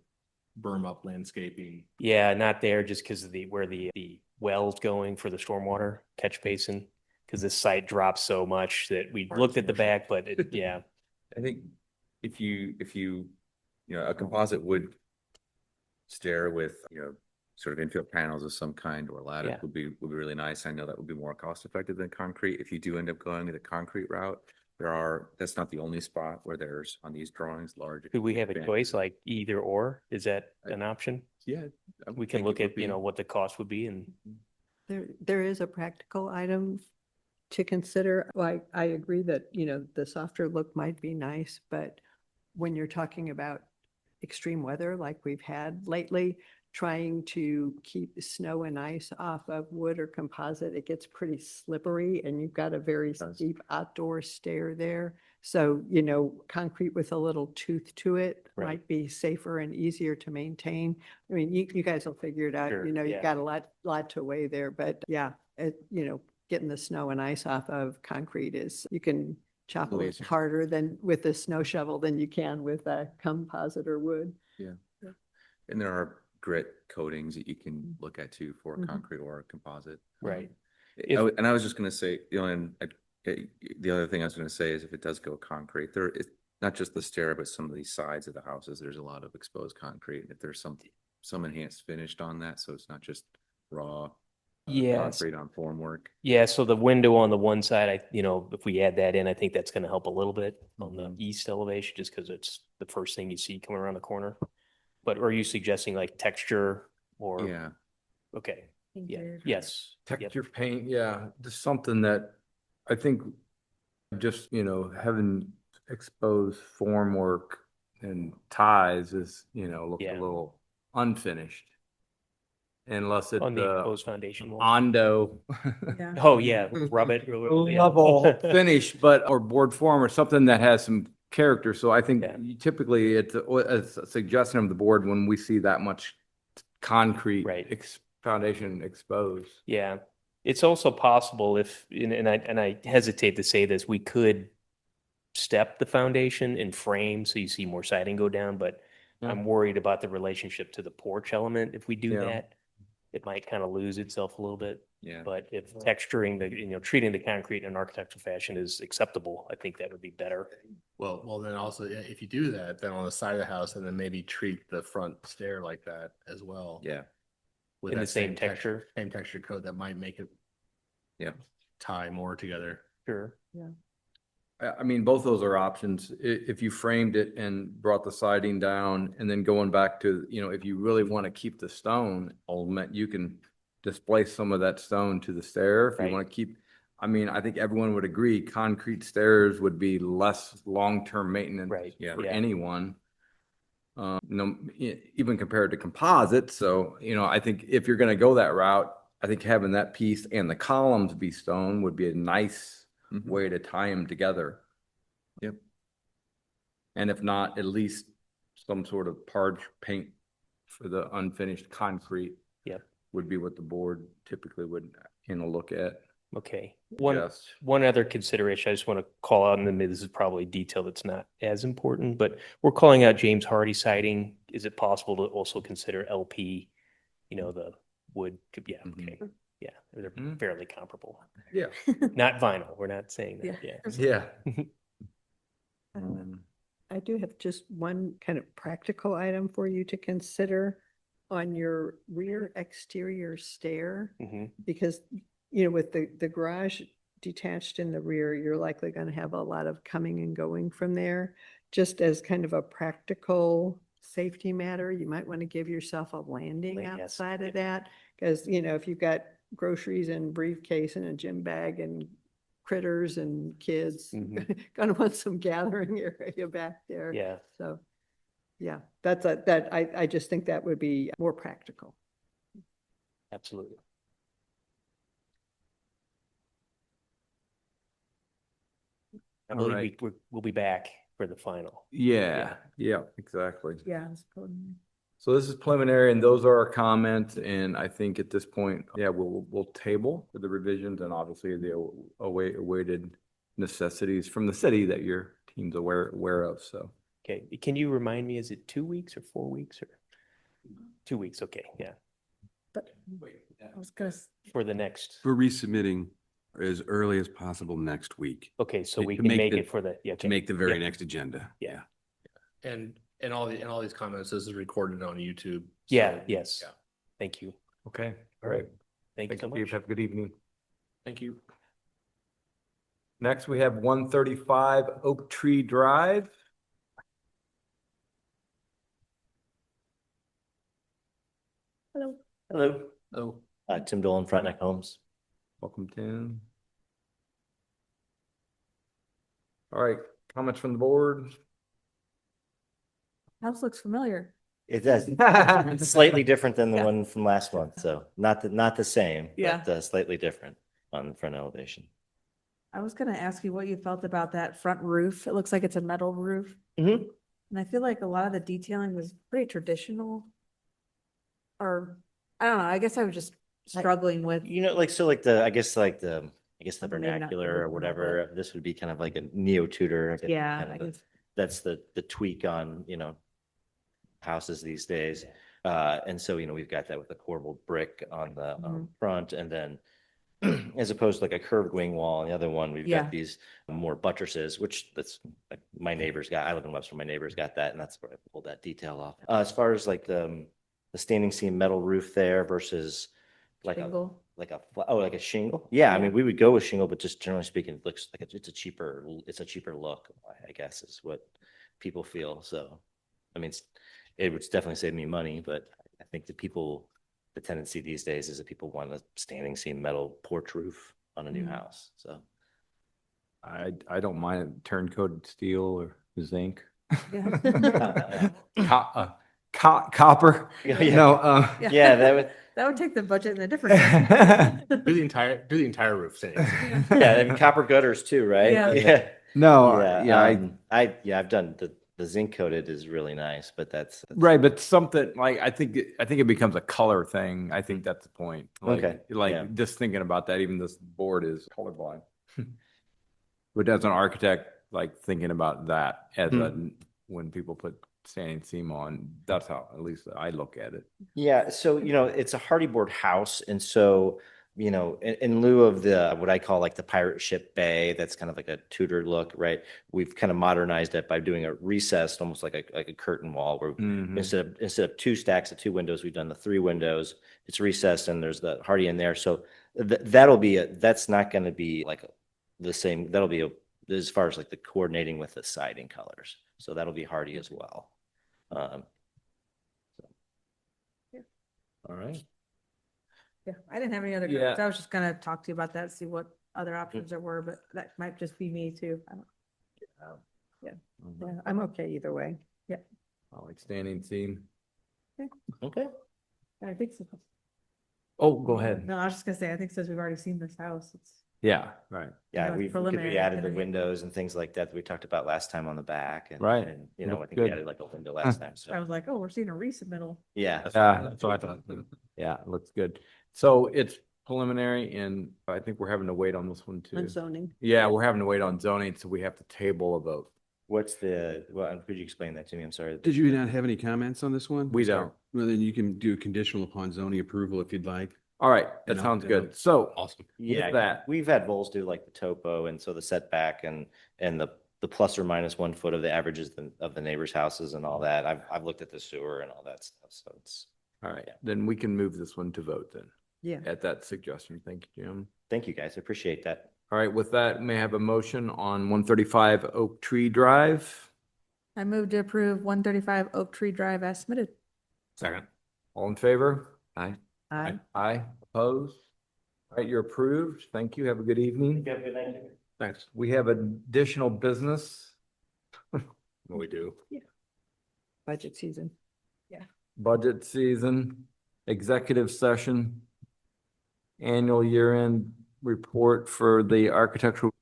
berm up landscaping? Yeah, not there just because of where the well's going for the stormwater catch basin. Because this site drops so much that we looked at the back, but yeah. I think if you, a composite wood stair with, sort of infill panels of some kind or lattice Yeah. would be really nice. I know that would be more cost effective than concrete. If you do end up going the concrete route, that's not the only spot where there's on these drawings, large. Do we have a expanses. choice, like either or? Is that an option? Yeah. I would We can think look it would at, be. what the cost would be and, There is a practical item to consider. Like, I agree that, the softer look might be nice, but when you're talking about extreme weather like we've had lately, trying to keep snow and ice off of wood or composite, it gets pretty slippery and you've got a very steep outdoor stair there. So, concrete with a little tooth to it Right. might be safer and easier to maintain. I mean, you guys will figure it out. Sure, You've yeah. got a lot to weigh there, but yeah, getting the snow and ice off of concrete you can chop a little harder than with a snow shovel than you can with a composite or wood. And there are grit coatings that you can look at too for Mhm. concrete or composite. right. And I was just gonna say, the other thing I was gonna say is if it does go concrete, there is not just the stair, but some of these sides of the houses, there's a lot of exposed concrete. If there's some enhanced finished on that, so it's not just raw Yes. concrete on formwork. Yeah, so the window on the one side, if we add that in, I think that's gonna help a little bit on the east elevation, just because it's the first thing you see coming around the corner. But are you suggesting like texture or? Yeah. Okay, yeah, Painted. yes. Yep. Texture paint, yeah, just something that I think just, having exposed formwork and ties is, look a Yeah. little unfinished. Unless it's On the exposed foundation wall. Ondo Yeah. Oh, yeah, rub it. yeah. level finish, or board form or something that has some character. So I think Yeah. typically it's a suggestion of the board when we see that much concrete Right. foundation exposed. Yeah, it's also possible and I hesitate to say this, we could step the foundation and frame, so you see more siding go down, but Yeah. I'm worried about the relationship to the porch element. If we do Yeah. that, it might kind of lose itself a little bit. Yeah. But if texturing treating the concrete in an architectural fashion is acceptable, I think that would be better. Well, then also, yeah, if you do that, then on the side of the house, and then maybe treat the front stair like that as well. Yeah. With In the that same texture? Same texture code that might make it tie more together. Sure. I mean, both those are options. If you framed it and brought the siding down and then going back to, if you really want to keep the stone element, you can displace some of that stone to the stair. If you Right. want to keep, I mean, I think everyone would agree, concrete stairs would be less long-term maintenance Right. for Yeah. anyone. No, even compared to composite. So, I think if you're going to go that route, I think having that piece and the columns be stone would be a nice way to tie them together. Yep. And if not, at least some sort of parge paint for the unfinished concrete. Yep. Would be what the board typically would, look at. Okay. Yes. One other consideration I just want to call out, and then this is probably detail that's not as important, but we're calling out James Hardy siding. Is it possible to also consider LP? The wood, yeah, okay. Yeah, they're Mhm. fairly comparable. Yeah. Not vinyl, we're not saying that, Yeah. yeah. Yeah. I do have just one kind of practical item for you to consider on your rear exterior stair, Mhm. because, with the garage detached in the rear, you're likely going to have a lot of coming and going from there. Just as kind of a practical safety matter, you might want to give yourself a landing Yes. outside of that. Because, if you've got groceries and briefcase and a gym bag and critters and kids, gonna want some gathering area back there. Yeah. So, yeah, I just think that would be more practical. Absolutely. I All believe right. we'll be back for the final. Yeah, exactly. Yeah. So this is preliminary and those are our comments. And I think at this point, we'll table for the revisions and obviously the awaited necessities from the city that your team's aware of. So. Okay, can you remind me, is it 2 weeks or 4 weeks or 2 weeks? Okay, yeah, But I was gonna, for the next, We're resubmitting as early as possible next week okay, so to we can make make the- it for the, yeah. to okay. make the very Yeah. next agenda. Yeah. And all these comments, this is recorded on YouTube. Yeah, so- yes. Yeah. Thank you. Okay, all right. Thank you so Steve. much. Have a good evening. Thank you. Next, we have 135 Oak Tree Drive. hello. Hello, Oh, Tim Dolan, Frontenac Homes. Welcome, Tim. All right, comments from the board? House looks familiar. It does. It's slightly different than the Yeah. one from last month, so not the same, Yeah. but slightly different on the front elevation. I was gonna ask you what you felt about that front roof. It looks like it's a metal roof. Mhm. And I feel like a lot of the detailing was pretty traditional. Or, I don't know, I guess I was just struggling with, I guess the Maybe not vernacular or original, whatever, this would be kind of like a neo-Tudor. I guess, yeah, kind I of the- guess. That's the tweak on, houses these days. And so, we've got that with the corbelled brick on the front, and then as opposed to like a curved wing wall on the other one, we've Yeah. got these more buttresses, which that's like my neighbor's got. I live in Webster, my neighbor's got that, and that's where I pulled that detail off. As far as like the standing seam metal roof there versus like Shingle. like a shingle. Yeah, I Yeah. mean, we would go with shingle, but just generally speaking, it looks like it's a cheaper look, I guess is what people feel. So, I mean, it would definitely save me money, but I think the tendency these days is that people want a standing seam metal porch roof on a new house. So, I don't mind turn-coated steel or zinc. Yeah. Copper. Yeah, yeah. No, yeah, that would. That would take the budget in a different direction. Do the entire roof thing. Yeah, I mean, copper gutters too, right? Yeah. Yeah. no, I've done the zinc coated is really nice, but that's right, but something like I think it becomes a color thing. I think that's the point. Okay, yeah. Just thinking about that, even this board is colorblind. But as an architect, like thinking about that as when people put standing seam on, that's how at least I look at it. Yeah, so it's a hardy board house, and so you know, in lieu of the, what I call like the pirate ship bay, that's kind of like a Tudor look, right? We've kind of modernized it by doing a recessed, almost like a curtain wall where Mhm. instead of two stacks of two windows, we've done the three windows. It's recessed and there's the hardy in there. So that'll be, that's not going to be like the same, that'll be as far as like the coordinating with the siding colors. So that'll be hardy as well. All right. Yeah, I didn't have any other, Yeah. comments. I was just gonna talk to you about that, see what other options there were, but that might just be me too. I don't- Yeah, I'm okay either way. I like standing seam. Okay. I think so. Oh, go ahead. No, I was just gonna say, I think since we've already seen this house, it's. Yeah, right. Yeah, know, we've, preliminary we added the activity. windows and things like that we talked about last time on the back and. Right. And, you know, I Looked think we good. added like a window last time, I so, was like, oh, we're seeing a resubmittal. yeah. Yeah, that's what I thought. Yeah, it looks good. So it's preliminary and I think we're having to wait on this one too. On zoning. Yeah, we're having to wait on zoning, so we have to table a vote. What's the, well, could you explain that to me? I'm sorry. Did you not have any comments on this one? We don't. Well, then you can do a conditional upon zoning approval if you'd like. All right, that And I'll- sounds and good. I'll- So Awesome. Yeah, that. we've had Vols do like the topo and so the setback and the plus or minus 1 foot of the averages of the neighbors' houses and all that. I've looked at the sewer and all that stuff, so it's, all right, Yeah. then we can move this one to vote then Yeah. at that suggestion. Thank you, Jim. thank you guys, I appreciate that. All right, with that, may I have a motion on 135 Oak Tree Drive? I moved to approve 135 Oak Tree Drive as submitted. Second. All in favor? Aye. Aye. Aye, opposed? All right, you're approved. Thank you. Have a good evening. Have a good night. Thanks. We have additional business. We do. Budget season. Budget season, executive session, annual year-end report for the architectural.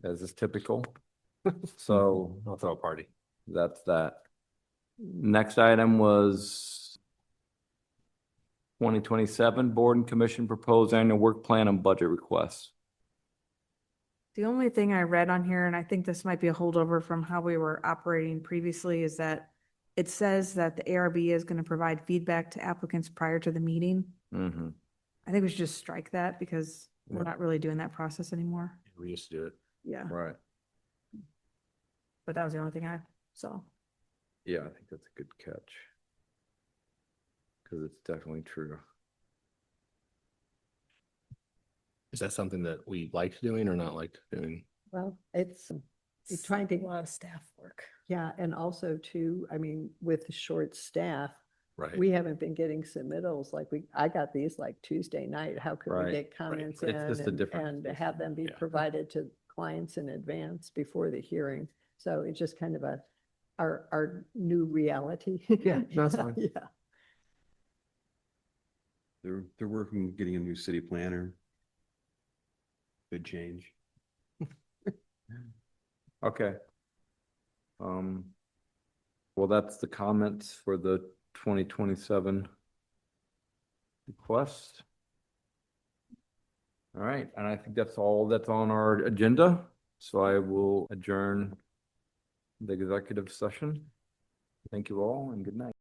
As is typical. So I'll throw a party. that's that. Next item was 2027 Board and Commission proposed annual work plan and budget requests. The only thing I read on here, and I think this might be a holdover from how we were operating previously, is that it says that the ARB is going to provide feedback to applicants prior to the meeting. Mhm. I think we should just strike that because we're Yeah. not really doing that process anymore. We used to do it. Yeah, Right. but that was the only thing I saw. Yeah, I think that's a good catch. Because it's definitely true. Is that something that we liked doing or not liked doing? Well, it's you're trying to, A lot of staff work. yeah, and also too, I mean, with the short staff, Right. we haven't been getting submittals like I got these like Tuesday night. How could Right, we get comments It's in just a different. and have them be Yeah. provided to clients in advance before the hearing? So it's just kind of our new reality. Yeah, that's fine. Yeah. They're working, getting a new city planner. Good change. Okay. Well, that's the comments for the 2027 request. All right, and I think that's all that's on our agenda. So I will adjourn the executive session. Thank you all and good night.